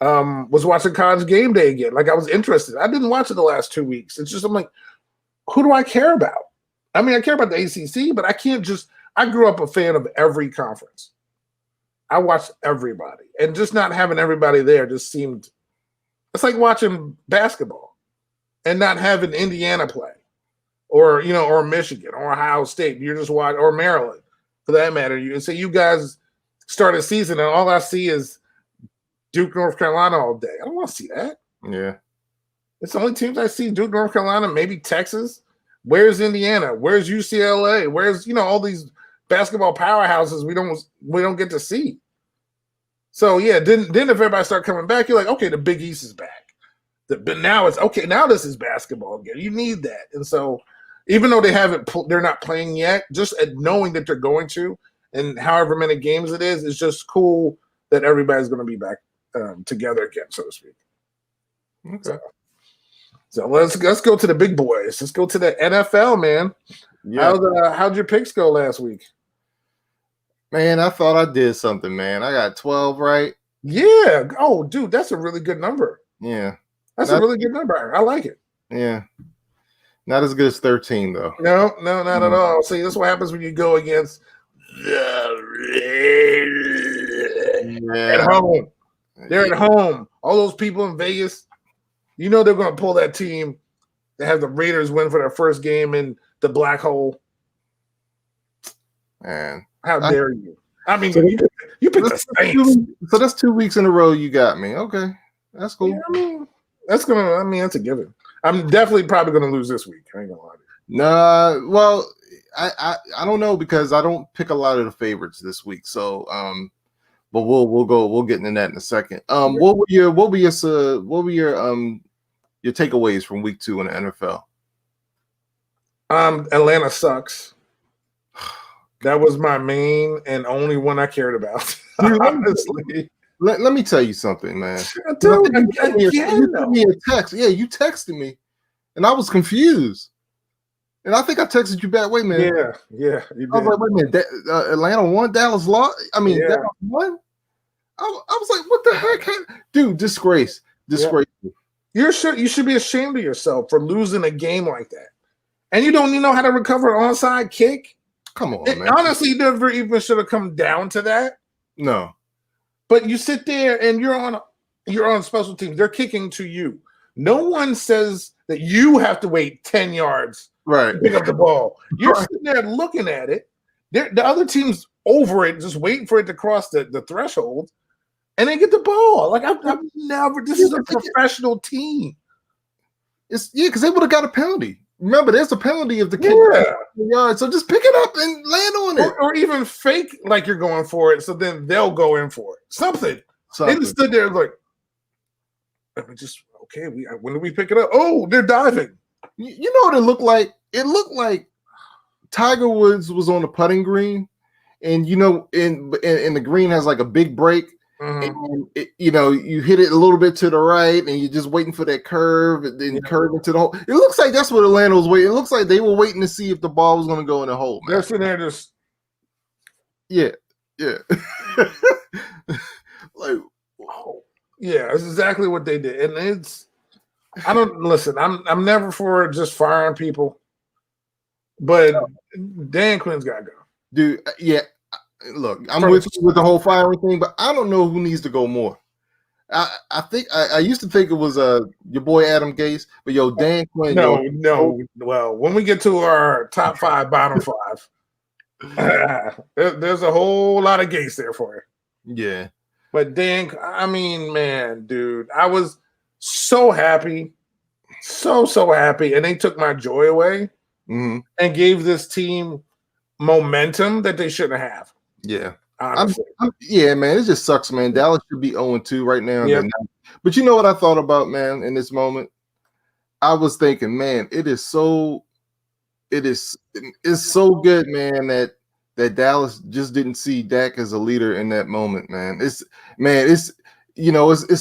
Was watching College Game Day again. Like I was interested. I didn't watch it the last 2 weeks. It's just I'm like, who do I care about? I mean, I care about the ACC, but I can't just. I grew up a fan of every conference. I watched everybody, and just not having everybody there just seemed. It's like watching basketball and not having Indiana play, or or Michigan, or Ohio State. You're just watching, or Maryland, for that matter. You say you guys start a season, and all I see is Duke, North Carolina all day. I don't want to see that. Yeah. It's the only teams I see: Duke, North Carolina, maybe Texas. Where's Indiana? Where's UCLA? Where's all these basketball powerhouses we don't get to see? So yeah, then if everybody start coming back, you're like, okay, the Big East is back. But now it's okay. Now this is basketball again. You need that, and so even though they're not playing yet. Just knowing that they're going to, and however many games it is, it's just cool that everybody's going to be back together again, so to speak. Okay. So let's go to the big boys. Let's go to the NFL, man. Yeah. How'd your picks go last week? Man, I thought I did something, man. I got 12 right. Yeah. Oh, dude, that's a really good number. Yeah. That's a really good number. I like it. Yeah. Not as good as 13, though. No, not at all. See, that's what happens when you go against at home. They're at home. All those people in Vegas, they're going to pull that team that have the Raiders win for their first game in the black hole. Man. How dare you? I mean, you picked the Saints. So that's 2 weeks in a row you got me. Okay. That's cool. Yeah, that's a given. I'm definitely probably going to lose this week. I ain't going to lie to you. Nah, well, I don't know because I don't pick a lot of the favorites this week. So, but we'll get into that in a second. What were your takeaways from week 2 in the NFL? Atlanta sucks. That was my main and only one I cared about. Honestly, let me tell you something, man. Dude, you sent me a text. Yeah, you texted me, and I was confused. And I think I texted you back. Wait a minute. Yeah. You did. I was like, wait a minute. Atlanta won. Dallas lost. Dallas won. I was like, what the heck, dude? Disgrace. Yeah. You should be ashamed of yourself for losing a game like that, and you don't even know how to recover an onside kick. Come on, man. Honestly, you never even should have come down to that. No. But you sit there and you're on special teams. They're kicking to you. No one says that you have to wait 10 yards to pick up the ball. You're sitting there looking at it. The other team's over it, just waiting for it to cross the threshold, and they get the ball. Like I've never. This is a professional team. Because they would have got a penalty. Remember, there's a penalty if the kick yard. So just pick it up and land on it, or even fake like you're going for it. So then they'll go in for it. Something. They just stood there like, when do we pick it up? Oh, they're diving. You know what it looked like? It looked like Tiger Woods was on the putting green, and in the green has like a big break. Mm-hmm. And you hit it a little bit to the right, and you're just waiting for that curve, and then curve into the hole. It looks like that's what Atlanta was waiting. It looks like they were waiting to see if the ball was going to go in the hole. Man. They're sitting there just, yeah. That's exactly what they did, and I'm never for just firing people, but Dan Quinn's got to go, dude. Yeah. Look, I'm with you with the whole firing thing, but I don't know who needs to go more. I think I used to think it was your boy Adam Gase, but Dan Quinn. No. Well, when we get to our top 5, bottom 5, there's a whole lot of Gase there for you. Yeah, but Dan, I mean, man, dude, I was so happy, so happy, and they took my joy away and gave this team momentum that they shouldn't have. Yeah. Honestly. Man, it just sucks, man. Dallas should be 0-2 right now. Yep. But you know what I thought about, man, in this moment? I was thinking, man, it's so good, man, that Dallas just didn't see Dak as a leader in that moment, man. It's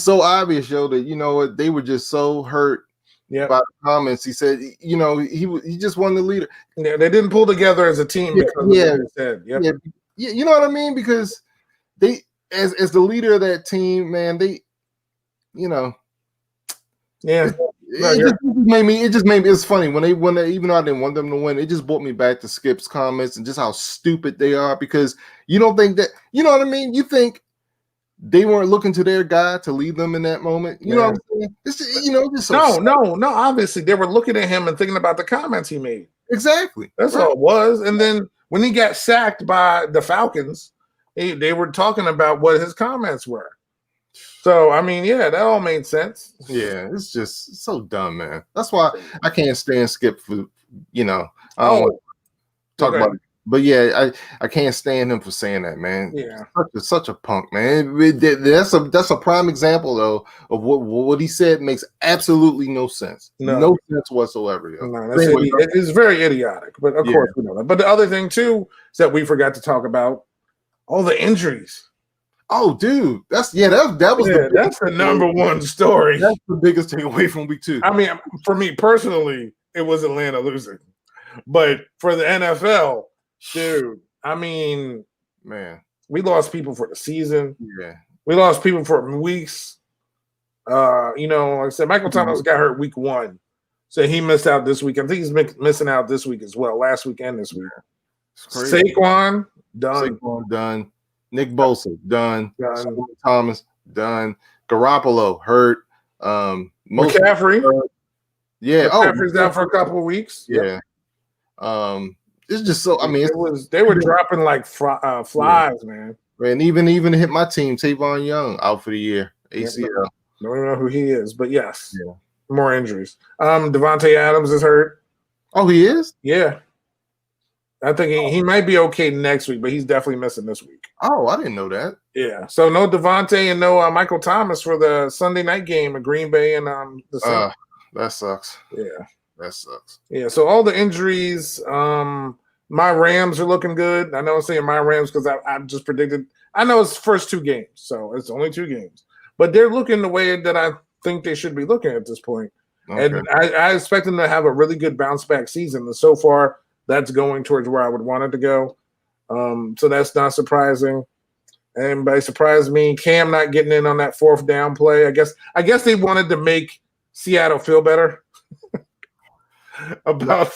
so obvious, that they were just so hurt by the comments. He said, he just won the leader. Yeah, they didn't pull together as a team because of what he said. Yep. Yeah, you know what I mean? Because they, as the leader of that team, man, you know, Yeah. it just made me. It's funny when they even though I didn't want them to win, it just brought me back to Skip's comments and just how stupid they are because you don't think that you know what I mean. You think they weren't looking to their guy to lead them in that moment. You know what I'm saying? It's, you know, just so no. Obviously, they were looking at him and thinking about the comments he made. Exactly. That's all it was. And then when he got sacked by the Falcons, they were talking about what his comments were. So, I mean, yeah, that all made sense. Yeah, it's just so dumb, man. That's why I can't stand Skip for, you know, I don't want to talk about it. But yeah, I can't stand him for saying that, man. Yeah. Such a punk, man. That's a prime example, though, of what he said makes absolutely no sense. No sense whatsoever. Yo. No, it's very idiotic. But of course we know that. But the other thing, too, is that we forgot to talk about all the injuries. Oh, dude, that's the number one story. That's the biggest takeaway from week 2. I mean, for me personally, it was Atlanta losing, but for the NFL, dude, I mean, man, we lost people for the season. Yeah, we lost people for weeks. You know, like I said, Michael Thomas got hurt week 1, so he missed out this week. I think he's missing out this week as well. Last week and this week. Saquon done. Nick Bosa, done. Thomas, done. Garoppolo, hurt. McCaffrey. McCaffrey's out for a couple of weeks. Yeah. It's just so, I mean, they were dropping like flies, man. And even hit my team, Tavon Young, out for the year. ACL. Don't even know who he is, but yes. Yeah. More injuries. Devontae Adams is hurt. Oh, he is? Yeah. I think he might be okay next week, but he's definitely missing this week. Oh, I didn't know that. Yeah. So no Devontae and no Michael Thomas for the Sunday night game at Green Bay and the that sucks. Yeah. That sucks. Yeah. So all the injuries, my Rams are looking good. I know I'm saying my Rams because I just predicted. I know it's the first 2 games, so it's only 2 games. But they're looking the way that I think they should be looking at this point. Okay. And I expect them to have a really good bounce back season. And so far, that's going towards where I would want it to go. So that's not surprising. And by surprise me, Cam not getting in on that 4th down play. I guess they wanted to make Seattle feel better about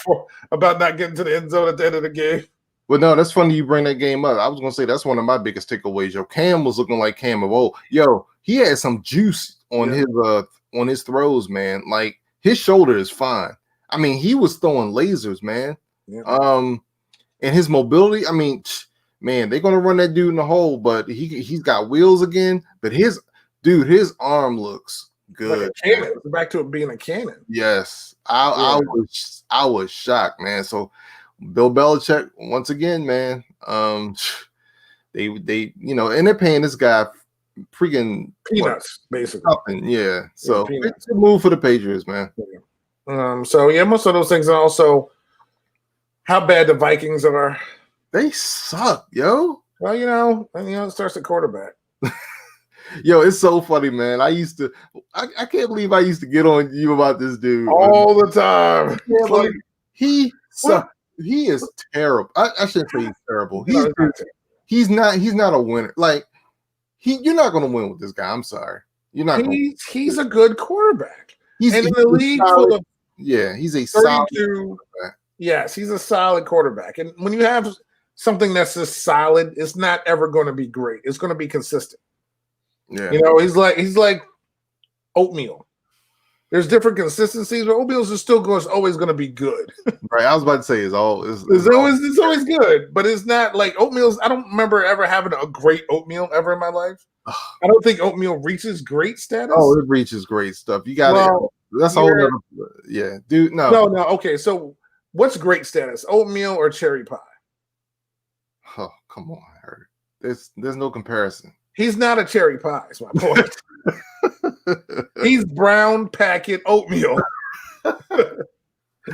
not getting to the end zone at the end of the game. Well, no, that's funny you bring that game up. I was gonna say that's one of my biggest takeaways. Yo, Cam was looking like Cam of old. Yo, he had some juice on his throws, man. Like his shoulder is fine. I mean, he was throwing lasers, man. Yeah. And his mobility, I mean, man, they're gonna run that dude in the hole, but he's got wheels again. But his arm looks good. Like a cannon. Back to it being a cannon. Yes, I was shocked, man. So Bill Belichick once again, man. They you know, and they're paying this guy freaking peanuts, basically. Nothing, yeah. So it's a move for the Patriots, man. Yeah. So yeah, most of those things, and also how bad the Vikings are. They suck, yo. Well, you know, it starts at quarterback. Yo, it's so funny, man. I can't believe I used to get on you about this dude all the time. Like, he sucks. He is terrible. I shouldn't say he's terrible. He's not a winner. Like you're not going to win with this guy. I'm sorry. You're not. He's a good quarterback. He's in the league full of he's a solid quarterback. Yes, he's a solid quarterback. And when you have something that's just solid, it's not ever going to be great. It's going to be consistent. Yeah. You know, he's like oatmeal. There's different consistencies, but oatmeal is still always going to be good. Right. I was about to say it's always good, but it's not like oatmeal's. I don't remember ever having a great oatmeal ever in my life. I don't think oatmeal reaches great status. Oh, it reaches great stuff. You got it. That's all. Yeah, dude. No. Okay, so what's great status? Oatmeal or cherry pie? Oh, come on, Harry. There's no comparison. He's not a cherry pie, is my point. He's brown packet oatmeal.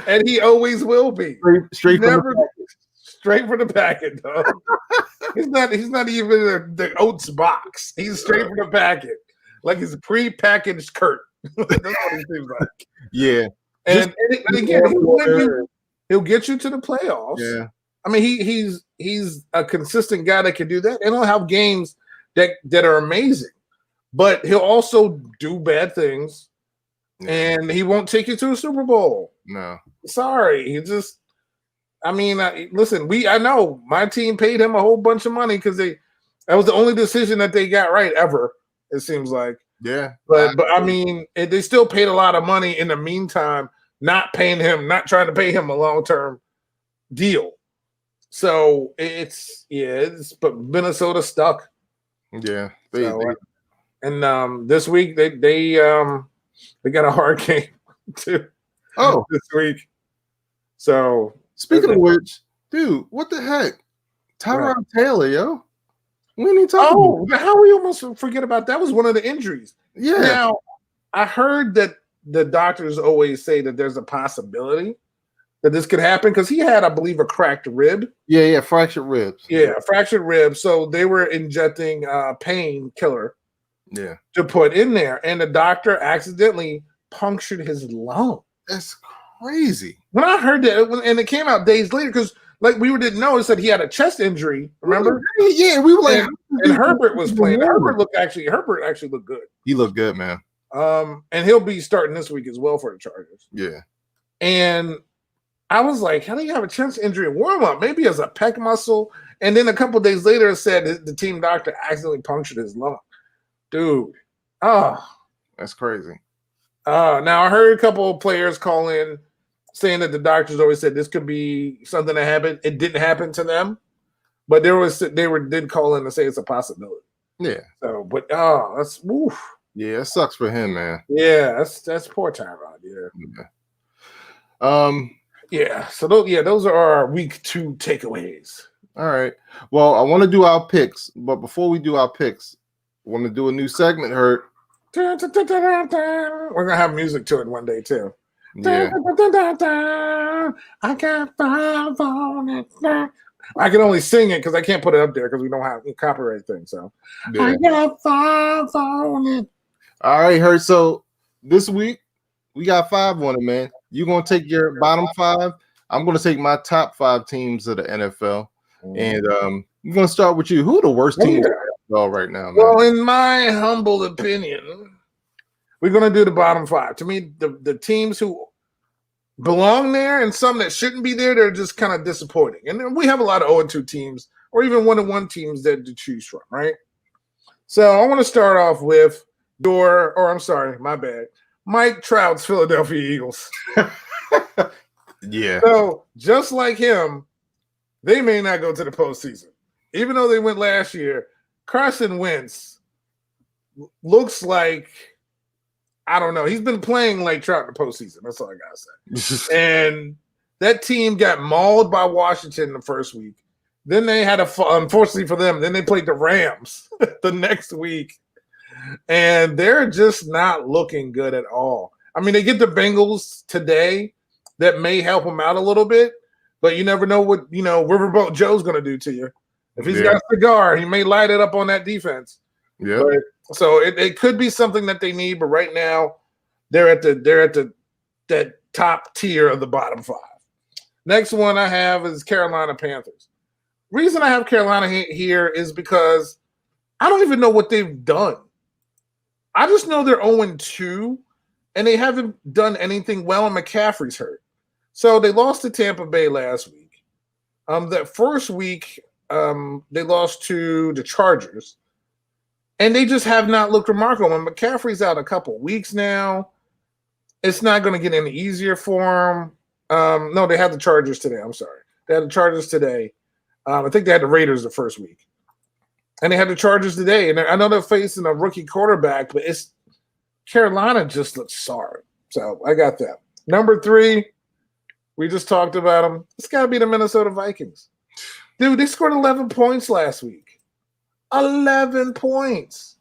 And he always will be. Straight from the packet, though. He's not even the oats box. He's straight from the packet. Like he's a pre-packaged Kurt. That's what he seems like. Yeah. And again, he'll get you to the playoffs. Yeah. I mean, he's a consistent guy that can do that. And he'll have games that are amazing. but he'll also do bad things, and he won't take you to a Super Bowl. No. Sorry, he just. I mean, listen. I know my team paid him a whole bunch of money because that was the only decision that they got right ever. It seems like. Yeah, but I mean, they still paid a lot of money in the meantime, not paying him, not trying to pay him a long-term deal. So but Minnesota stuck. Yeah, and this week they got a hard game too. Oh, this week. So speaking of which, dude, what the heck, Tyrod Taylor, yo. We didn't talk about how we almost forget about that was one of the injuries. Yeah. Now, I heard that the doctors always say that there's a possibility that this could happen because he had, I believe, a cracked rib. Yeah, fractured ribs. Yeah, fractured ribs. So they were injecting painkiller to put in there. And the doctor accidentally punctured his lung. That's crazy. When I heard that, and it came out days later because like we didn't know, it said he had a chest injury. Remember? Yeah, we were like, and Herbert was playing. Herbert actually looked good. He looked good, man. And he'll be starting this week as well for the Chargers. Yeah. And I was like, how do you have a chest injury in warm up? Maybe as a pec muscle. And then a couple of days later, it said the team doctor accidentally punctured his lung. Dude, that's crazy. Now I heard a couple of players call in saying that the doctors always said this could be something that happened. It didn't happen to them, but did call in to say it's a possibility. Yeah. So, but that's woof. Yeah, it sucks for him, man. Yeah, that's poor Tyrod. Yeah. So those are our week 2 takeaways. All right. Well, I want to do our picks, but before we do our picks, I want to do a new segment. We're gonna have music to it one day too. Yeah. I got 5 on it. I can only sing it because I can't put it up there because we don't have a copyright thing. So I got 5 on it. All right, Hurt. So this week we got 5 on it, man. You're gonna take your bottom 5. I'm gonna take my top 5 teams of the NFL, and we're gonna start with you. Who are the worst teams in the NFL right now, man? Well, in my humble opinion, we're gonna do the bottom 5. To me, the teams who belong there and some that shouldn't be there, they're just kind of disappointing. And then we have a lot of 0-2 teams or even 1-1 teams that to choose from, right? So I want to start off with Mike Trout's Philadelphia Eagles. Yeah. So just like him, they may not go to the postseason. Even though they went last year, Carson Wentz looks like, I don't know. He's been playing like Trout in the postseason. That's all I got to say. And that team got mauled by Washington the first week. Then they had unfortunately for them, then they played the Rams the next week. And they're just not looking good at all. I mean, they get the Bengals today. That may help them out a little bit. But you never know what, Riverboat Joe's going to do to you. If he's got a cigar, he may light it up on that defense. Yeah. So it could be something that they need, but right now they're at that top tier of the bottom 5. Next one I have is Carolina Panthers. Reason I have Carolina here is because I don't even know what they've done. I just know they're 0-2, and they haven't done anything well, and McCaffrey's hurt. So they lost to Tampa Bay last week. That first week, they lost to the Chargers. And they just have not looked remarkable. And McCaffrey's out a couple weeks now. It's not going to get any easier for him. No, they had the Chargers today. I'm sorry. They had the Chargers today. I think they had the Raiders the first week. And they had the Chargers today. And I know they're facing a rookie quarterback, but Carolina just looks sorry. So I got that. Number 3, we just talked about them. It's got to be the Minnesota Vikings. Dude, they scored 11 points last week. 11 points.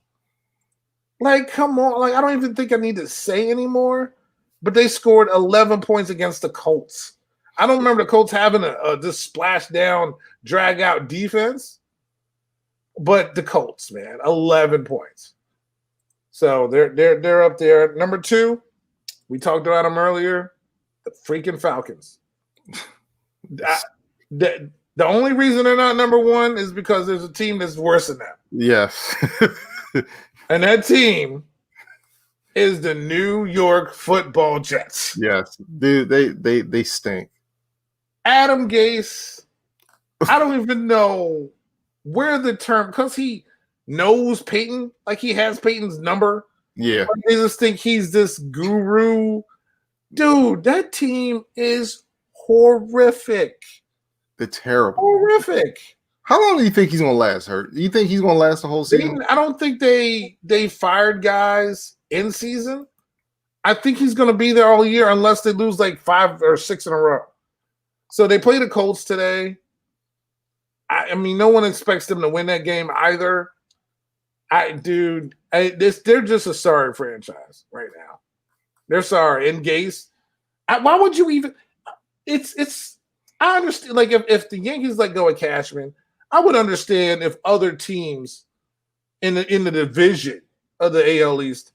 Like, come on. Like, I don't even think I need to say anymore. But they scored 11 points against the Colts. I don't remember the Colts having this splash down, drag out defense. But the Colts, man, 11 points. So they're up there. Number 2, we talked about them earlier. The freaking Falcons. The only reason they're not number 1 is because there's a team that's worse than that. Yes. And that team is the New York Football Jets. Yes, dude, they stink. Adam Gase, I don't even know where the term, because he knows Peyton, like he has Peyton's number. Yeah, They just think he's this guru. Dude, that team is horrific. they're terrible. Horrific. How long do you think he's gonna last, Hurt? Do you think he's gonna last the whole season? I don't think they fired guys in season. I think he's going to be there all year unless they lose like 5 or 6 in a row. So they play the Colts today. I mean, no one expects them to win that game either. They're just a sorry franchise right now. They're sorry. And Gase, why would you even? It's. I understand. Like if the Yankees let go of Cashman, I would understand if other teams in the division of the AL East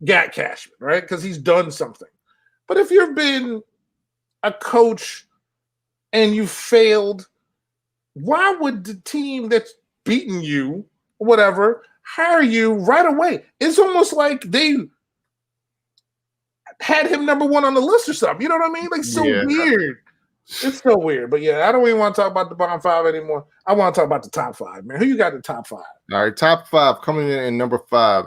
got Cashman, right? Because he's done something. But if you've been a coach and you failed, why would the team that's beaten you, whatever, hire you right away? It's almost like they had him number 1 on the list or something. You know what I mean? Like, so weird. It's so weird. But yeah, I don't even want to talk about the bottom 5 anymore. I want to talk about the top 5, man. Who you got in the top 5? All right, top 5 coming in number 5.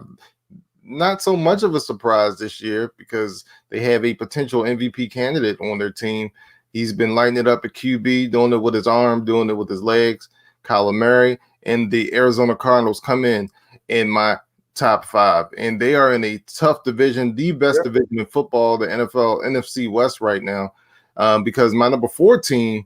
Not so much of a surprise this year because they have a potential MVP candidate on their team. He's been lighting it up at QB, doing it with his arm, doing it with his legs. Kyler Murray and the Arizona Cardinals come in my top 5, and they are in a tough division, the best division in football, the NFL NFC West right now, because my number 4 team,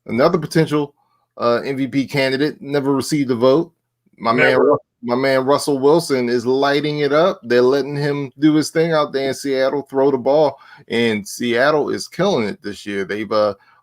another potential MVP candidate, never received a vote. My man Russell Wilson is lighting it up. They're letting him do his thing out there in Seattle, throw the ball, and Seattle is killing it this year. They've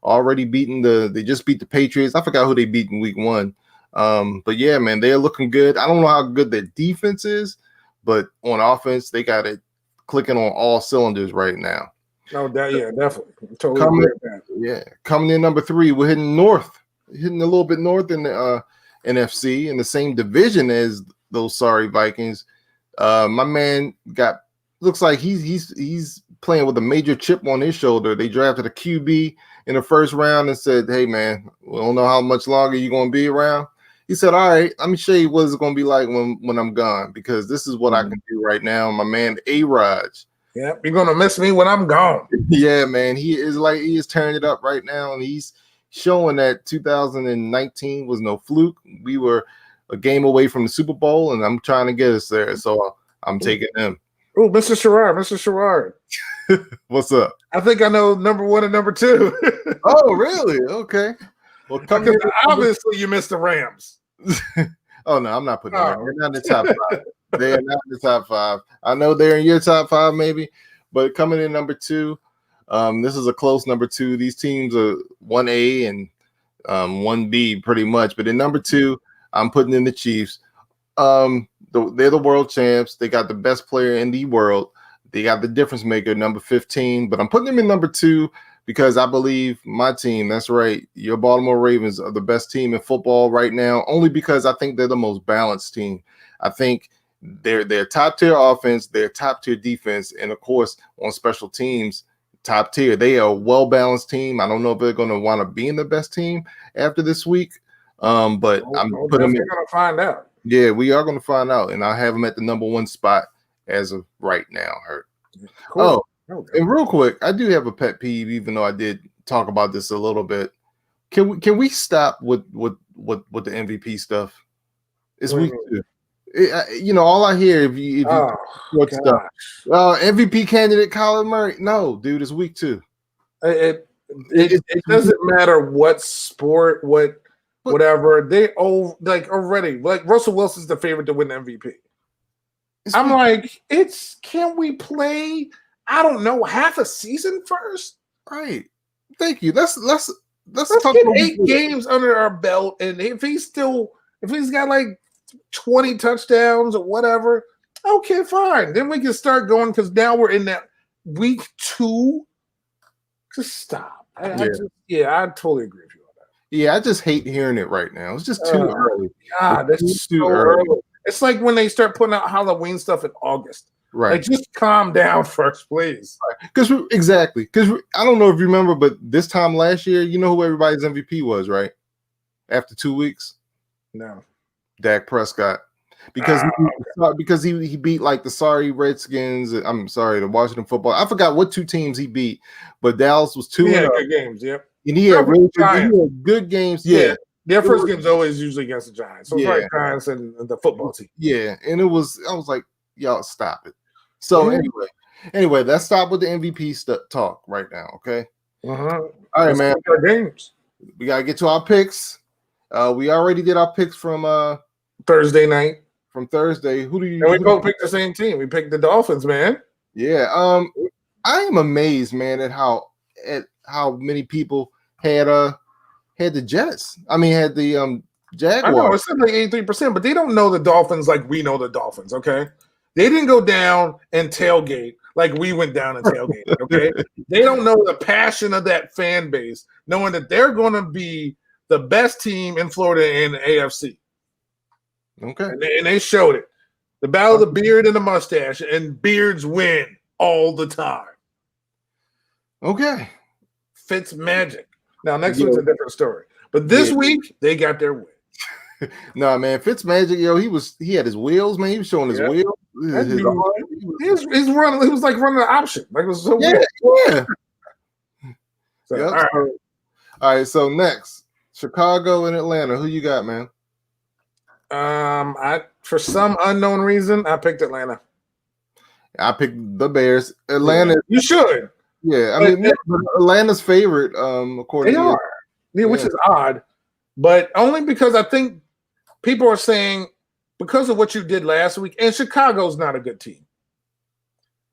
already they just beat the Patriots. I forgot who they beat in week 1. But yeah, man, they're looking good. I don't know how good their defense is, but on offense, they got it clicking on all cylinders right now. No, definitely. Totally agree with that. Yeah, coming in number 3, we're hitting a little bit north in the NFC in the same division as those sorry Vikings. My man looks like he's playing with a major chip on his shoulder. They drafted a QB in the first round and said, "Hey man, we don't know how much longer you're gonna be around." He said, "All right, let me show you what it's gonna be like when I'm gone, because this is what I can do right now." My man A-Raj. Yeah, you're gonna miss me when I'm gone. Yeah, man, he is turning it up right now, and he's showing that 2019 was no fluke. We were a game away from the Super Bowl, and I'm trying to get us there. So I'm taking him. Oh, Mr. Sherrod. What's up? I think I know number 1 and number 2. Oh, really? Okay. Well, obviously you missed the Rams. Oh no, I'm not putting them. They're not in the top 5. They're not in the top 5. I know they're in your top 5, maybe, but coming in number 2. This is a close number 2. These teams are 1A and 1B pretty much. But in number 2, I'm putting in the Chiefs. They're the world champs. They got the best player in the world. They got the difference maker, number 15. But I'm putting them in number 2 because I believe my team, that's right, your Baltimore Ravens are the best team in football right now, only because I think they're the most balanced team. I think they're top-tier offense, they're top-tier defense, and, of course, on special teams, top tier. They are a well-balanced team. I don't know if they're going to want to be in the best team after this week, but I'm putting them. Going to find out. Yeah, we are going to find out, and I have them at the number 1 spot as of right now. Hurt. Cool. Oh, and real quick, I do have a pet peeve, even though I did talk about this a little bit. Can we stop with the MVP stuff? It's week 2. All I hear if you what's stuff. MVP candidate Kyler Murray. No, dude, it's week 2. It doesn't matter what sport, whatever. They already like Russell Wilson's the favorite to win the MVP. I'm like, can we play? I don't know, half a season first? Right. Thank you. Let's get 8 games under our belt, and if he's got like 20 touchdowns or whatever, okay, fine. Then we can start going, because now we're in that week 2. Just stop. I totally agree with you on that. Yeah, I just hate hearing it right now. It's just too early. God, that's too early. It's like when they start putting out Halloween stuff in August. Right. Like, just calm down first, please. Because I don't know if you remember, but this time last year, you know who everybody's MVP was, right? After 2 weeks, No. Dak Prescott, because he beat like the Redskins. I'm sorry, the Washington Football. I forgot what 2 teams he beat, but Dallas was 2 Yeah, good games. Yep. and he had good games. Yeah. Their first game's always usually against the Giants. So it's like Giants and the football team. Yeah, and I was like, y'all stop it. So anyway, let's stop with the MVP talk right now, okay? All right, man. Games. We gotta get to our picks. We already did our picks from Thursday night. From Thursday, who do you? And we both picked the same team. We picked the Dolphins, man. Yeah. I am amazed, man, at how many people had the Jets. I mean, had the Jaguars. I know it's like 83%, but they don't know the Dolphins like we know the Dolphins. Okay, they didn't go down and tailgate like we went down and tailgate. Okay, they don't know the passion of that fan base, knowing that they're going to be the best team in Florida in the AFC. Okay, and they showed it. The battle of the beard and the mustache, and beards win all the time. Okay, Fitz magic. Now next week's a different story, but this week they got their win. No, man, Fitzmagic, he had his wheels, man. He was showing his wheels. He's running. He was like running an option. Like, it was so weird. Yeah. So, all right. So next, Chicago and Atlanta. Who you got, man? For some unknown reason, I picked Atlanta. I picked the Bears. Atlanta. You should. Yeah, I mean, Atlanta's favorite, according to you. Which is odd, but only because I think people are saying because of what you did last week, and Chicago's not a good team.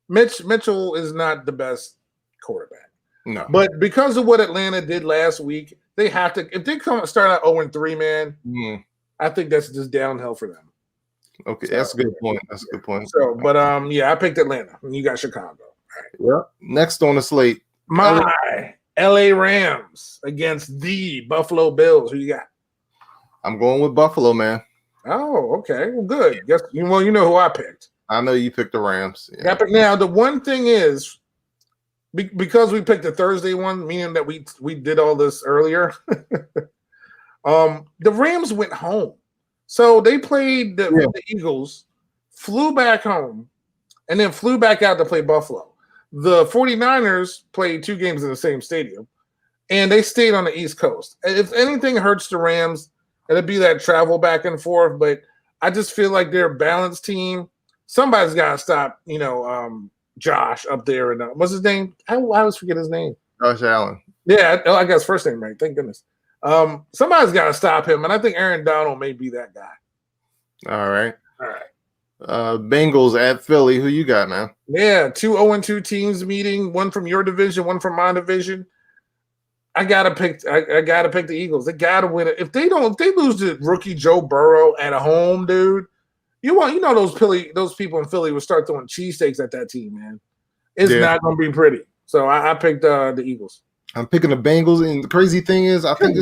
Mitchell is not the best quarterback. No. But because of what Atlanta did last week, they have to, if they start out 0-3, man, I think that's just downhill for them. Okay, that's a good point. So, but I picked Atlanta, and you got Chicago. Right. Yeah. Next on the slate, my LA Rams against the Buffalo Bills. Who you got? I'm going with Buffalo, man. Oh, okay. Well, good. Guess you know who I picked. I know you picked the Rams. Yeah. Now the one thing is, because we picked the Thursday one, meaning that we did all this earlier. The Rams went home, so they played the Eagles, flew back home, and then flew back out to play Buffalo. The 49ers played 2 games in the same stadium, and they stayed on the East Coast. If anything hurts the Rams, it'd be that travel back and forth, but I just feel like they're a balanced team. Somebody's got to stop, Josh up there. And what's his name? I always forget his name. Josh Allen. Yeah, I got his first name right. Thank goodness. Somebody's got to stop him, and I think Aaron Donald may be that guy. All right. Bengals at Philly. Who you got, man? Yeah, 2 0-2 teams meeting. One from your division, one from my division. I gotta pick the Eagles. They gotta win it. If they lose to rookie Joe Burrow at home, dude, those people in Philly will start throwing cheesesteaks at that team, man. It's not gonna be pretty. So I picked the Eagles. I'm picking the Bengals, and the crazy thing is, I think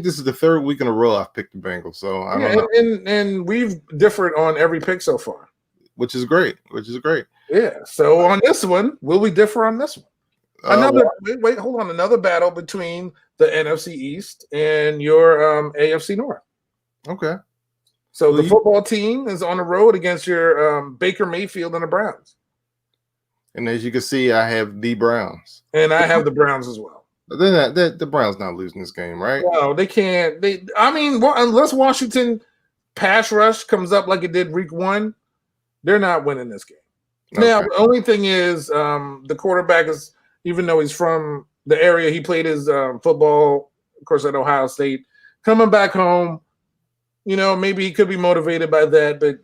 this is the 3rd week in a row I've picked the Bengals. So I don't know. And we've differed on every pick so far, which is great. Yeah. So on this one, will we differ on this one? Another battle between the NFC East and your AFC North. Okay. So the football team is on the road against your Baker Mayfield and the Browns. And as you can see, I have the Browns. And I have the Browns as well. The Browns not losing this game, right? No, they can't. Unless Washington pass rush comes up like it did week 1, they're not winning this game. Okay. Now, the only thing is the quarterback is, even though he's from the area, he played his football, of course, at Ohio State. Coming back home, maybe he could be motivated by that. But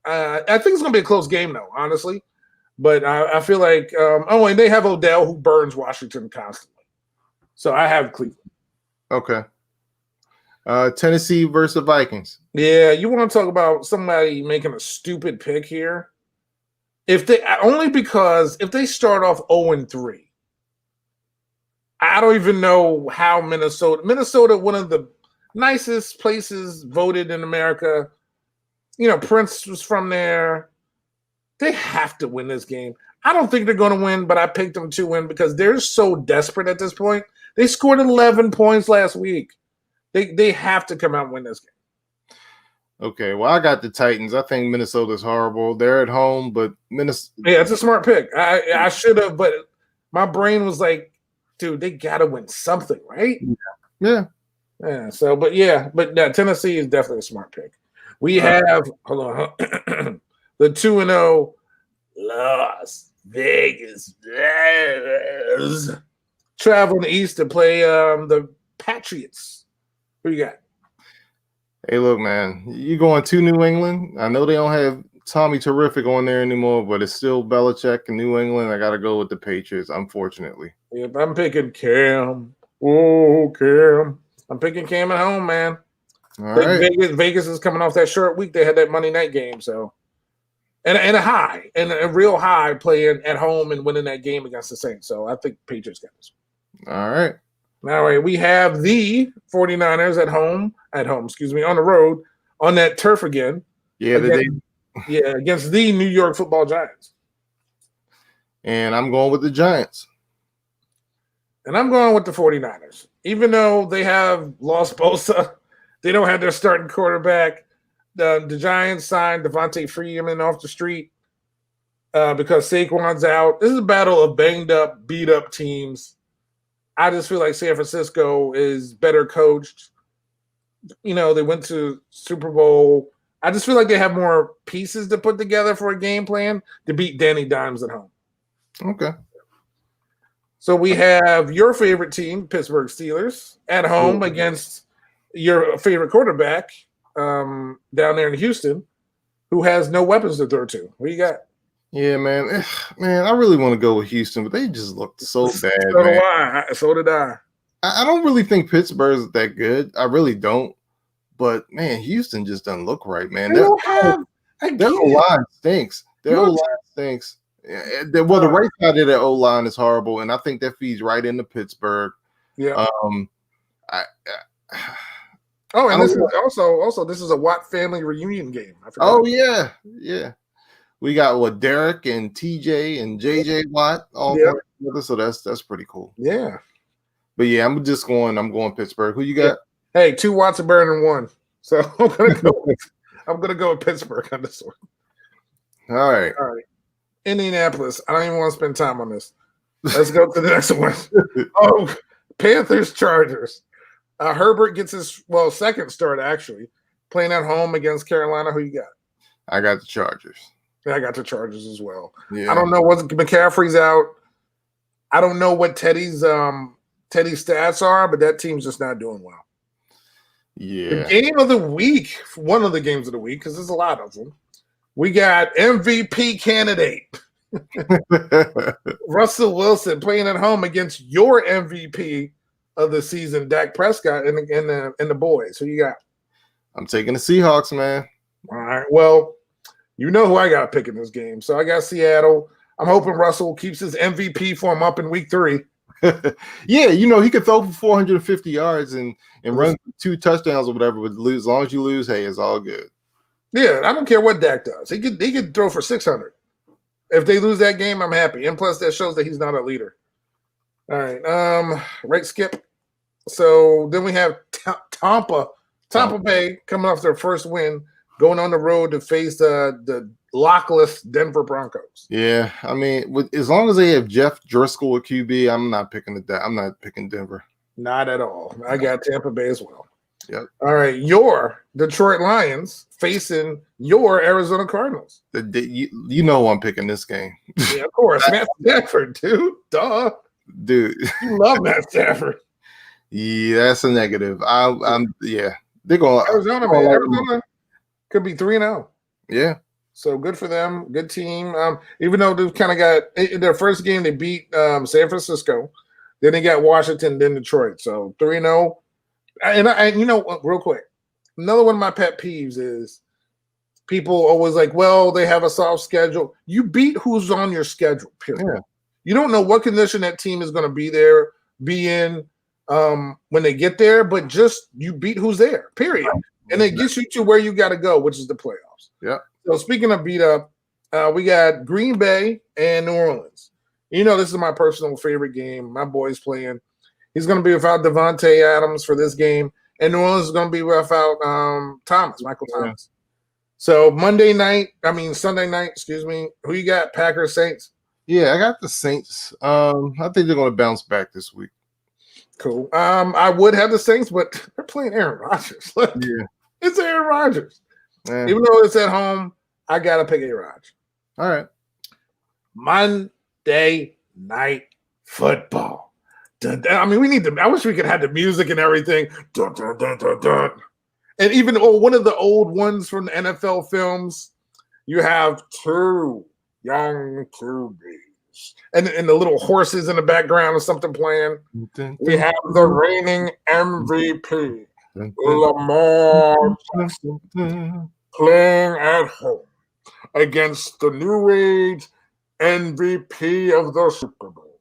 I think it's going to be a close game, though, honestly. But I feel like and they have Odell, who burns Washington constantly. So I have Cleveland. Okay. Tennessee versus the Vikings. Yeah, you want to talk about somebody making a stupid pick here? If they start off 0-3, I don't even know how Minnesota, one of the nicest places voted in America. Prince was from there. They have to win this game. I don't think they're going to win, but I picked them to win because they're so desperate at this point. They scored 11 points last week. They have to come out and win this game. Okay, well, I got the Titans. I think Minnesota's horrible. They're at home, but Minnesota. Yeah, it's a smart pick. I should have, but my brain was like, dude, they got to win something, right? Yeah. So, but Tennessee is definitely a smart pick. We have, hold on, the 2-0 Las Vegas Raiders traveling east to play the Patriots. Who you got? Hey, look, man, you going to New England? I know they don't have Tommy Terrific on there anymore, but it's still Belichick in New England. I got to go with the Patriots, unfortunately. Yep, I'm picking Cam. Oh, Cam. I'm picking Cam at home, man. All right. Vegas is coming off that short week. They had that Monday night game, so and a real high playing at home and winning that game against the Saints. So I think Patriots got this. All right. All right, we have the 49ers on the road on that turf again. Yeah, against the New York Football Giants. And I'm going with the Giants. And I'm going with the 49ers. Even though they have lost Bosa, they don't have their starting quarterback. The Giants signed Devontae Freeman off the street because Saquon's out. This is a battle of banged up, beat up teams. I just feel like San Francisco is better coached. They went to Super Bowl. I just feel like they have more pieces to put together for a game plan to beat Danny Dimes at home. Okay. So we have your favorite team, Pittsburgh Steelers, at home against your favorite quarterback down there in Houston, who has no weapons to throw to. What do you got? Yeah, man. I really want to go with Houston, but they just looked so bad. So did I. I don't really think Pittsburgh's that good. I really don't. But man, Houston just doesn't look right, man. Their O-line stinks. Their O-line stinks. The right side of their O-line is horrible, and I think that feeds right into Pittsburgh. Yeah. This is a Watt family reunion game. I forgot. Oh yeah. We got Derek and TJ and JJ Watt all together, so that's pretty cool. Yeah. But yeah, I'm going Pittsburgh. Who you got? Hey, 2 Watts are better than 1. So I'm gonna go with Pittsburgh on this one. All right. Indianapolis. I don't even want to spend time on this. Let's go to the next one. Panthers Chargers. Herbert gets his second start actually, playing at home against Carolina. Who you got? I got the Chargers. Yeah, I got the Chargers as well. Yeah. I don't know what McCaffrey's out. I don't know what Teddy's stats are, but that team's just not doing well. Yeah. The game of the week, one of the games of the week, because there's a lot of them. We got MVP candidate Russell Wilson playing at home against your MVP of the season, Dak Prescott, and the boys. Who you got? I'm taking the Seahawks, man. All right. Well, you know who I got to pick in this game. So I got Seattle. I'm hoping Russell keeps his MVP form up in week 3. Yeah, he could throw for 450 yards and run 2 touchdowns or whatever, but as long as you lose, hey, it's all good. Yeah, I don't care what Dak does. He could throw for 600. If they lose that game, I'm happy. And plus, that shows that he's not a leader. All right. Right, Skip. So then we have Tampa Bay coming off their first win, going on the road to face the lockless Denver Broncos. Yeah, I mean, as long as they have Jeff Driscoll at QB, I'm not picking Denver. Not at all. I got Tampa Bay as well. Yep. All right, your Detroit Lions facing your Arizona Cardinals. You know I'm picking this game. Yeah, of course. Matt Stafford, dude. Duh. Dude. You love Matt Stafford. Yeah, that's a negative. They're going Arizona could be 3-0. Yeah. So good for them. Good team. Even though they've kind of got in their first game, they beat San Francisco. Then they got Washington, then Detroit. So 3-0. And real quick, another one of my pet peeves is people always like, well, they have a soft schedule. You beat who's on your schedule, period. Yeah. You don't know what condition that team is going to be in when they get there, but just you beat who's there, period. and it gets you to where you got to go, which is the playoffs. Yeah. So speaking of beat up, we got Green Bay and New Orleans. You know, this is my personal favorite game. My boy's playing. He's going to be without Devontae Adams for this game, and New Orleans is going to be without Michael Thomas. So Sunday night, excuse me. Who you got? Packers, Saints? Yeah, I got the Saints. I think they're going to bounce back this week. Cool. I would have the Saints, but they're playing Aaron Rodgers. Yeah. It's Aaron Rodgers. Even though it's at home, I got to pick Aaron Rodgers. All right. Monday Night Football. I mean, I wish we could have the music and everything. Dun, dun, dun, dun, dun. And even one of the old ones from the NFL films, you have two young QBs. And the little horses in the background or something playing. We have the reigning MVP, Lamar Jackson, playing at home against the new age MVP of the Super Bowl,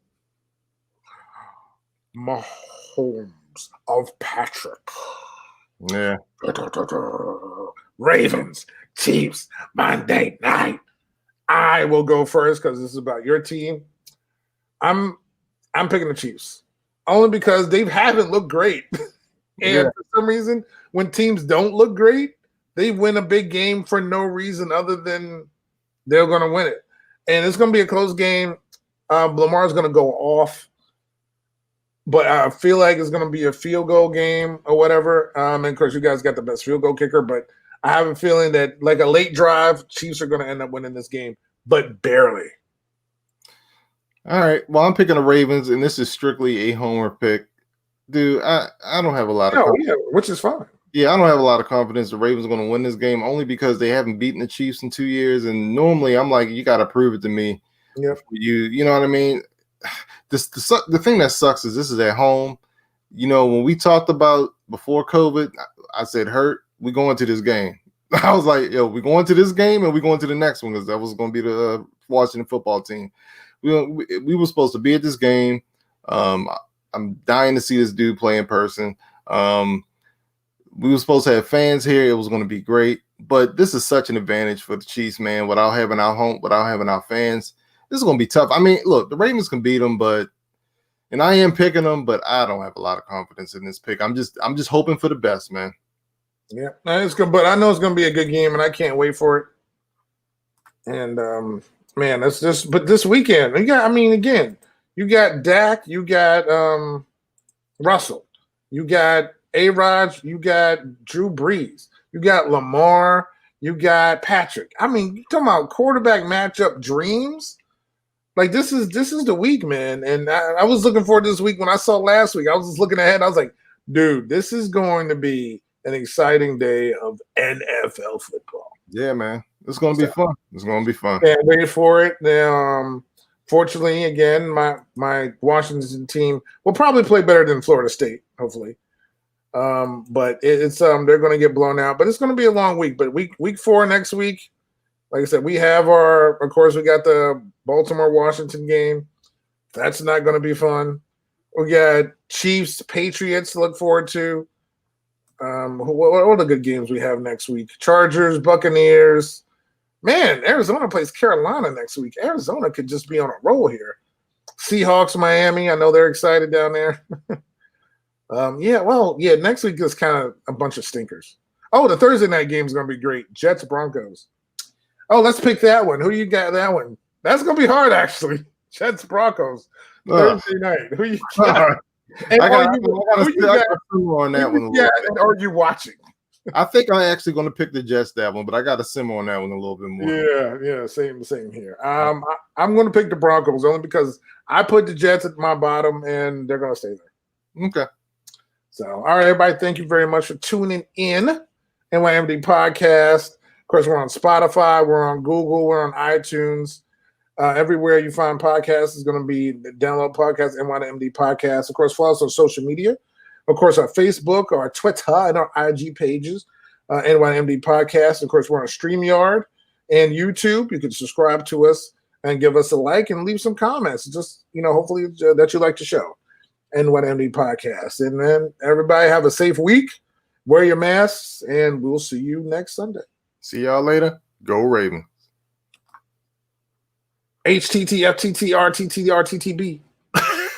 Mahomes of Patrick. Yeah. Ravens, Chiefs, Monday night. I will go first because this is about your team. I'm picking the Chiefs only because they haven't looked great, and for some reason, when teams don't look great, they win a big game for no reason other than they're going to win it, and it's going to be a close game. Lamar's going to go off, but I feel like it's going to be a field goal game or whatever. And of course, you guys got the best field goal kicker, but I have a feeling that like a late drive, Chiefs are going to end up winning this game, but barely. All right. Well, I'm picking the Ravens, and this is strictly a homer pick. Dude, I don't have a lot of confidence. Yeah, which is fine. Yeah, I don't have a lot of confidence the Ravens are going to win this game only because they haven't beaten the Chiefs in 2 years. And normally I'm like, you got to prove it to me. Yeah. You know what I mean? The thing that sucks is this is at home. You know, when we talked about before COVID, I said, Hurt, we going to this game. I was like, yo, we going to this game and we going to the next one because that was going to be the Washington football team. We were supposed to be at this game. I'm dying to see this dude play in person. We were supposed to have fans here. It was going to be great. But this is such an advantage for the Chiefs, man, without having our fans. This is going to be tough. I mean, look, the Ravens can beat them, and I am picking them, but I don't have a lot of confidence in this pick. I'm just hoping for the best, man. Yeah, it's good, but I know it's going to be a good game, and I can't wait for it. And man, that's just. But this weekend, again, you got Dak, you got Russell, you got A-Rod, you got Drew Brees, you got Lamar, you got Patrick. I mean, you talking about quarterback matchup dreams? Like this is the week, man. And I was looking forward to this week when I saw last week. I was just looking ahead. I was like, dude, this is going to be an exciting day of NFL football. Yeah, man. It's going to be fun. It's going to be fun. Can't wait for it. Now, fortunately, again, my Washington team will probably play better than Florida State, hopefully. But it's they're going to get blown out. But it's going to be a long week. But week 4 next week, like I said, we have of course, we got the Baltimore-Washington game. That's not going to be fun. We got Chiefs, Patriots to look forward to. What are the good games we have next week? Chargers, Buccaneers. Man, Arizona plays Carolina next week. Arizona could just be on a roll here. Seahawks, Miami. I know they're excited down there. Next week is kind of a bunch of stinkers. Oh, the Thursday night game is going to be great. Jets, Broncos. Oh, let's pick that one. Who you got that one? That's going to be hard, actually. Jets, Broncos. Thursday night. Who you got? And I got a simmer on that one. Yeah, and are you watching? I think I'm actually going to pick the Jets that one, but I got a simmer on that one a little bit more. Yeah, same here. I'm going to pick the Broncos only because I put the Jets at my bottom, and they're going to stay there. Okay. So, all right, everybody, thank you very much for tuning in. NYMD Podcast. Of course, we're on Spotify, we're on Google, we're on iTunes. Everywhere you find podcasts is going to be download podcast, NYMD Podcast. Of course, follow us on social media. Of course, our Facebook, our Twitter, and our IG pages, NYMD Podcast. Of course, we're on StreamYard and YouTube. You can subscribe to us and give us a like and leave some comments. Just, hopefully that you like the show, NYMD Podcast. And then everybody have a safe week. Wear your masks, and we'll see you next Sunday. See y'all later. Go Ravens. HTTFTTRTTRTTB.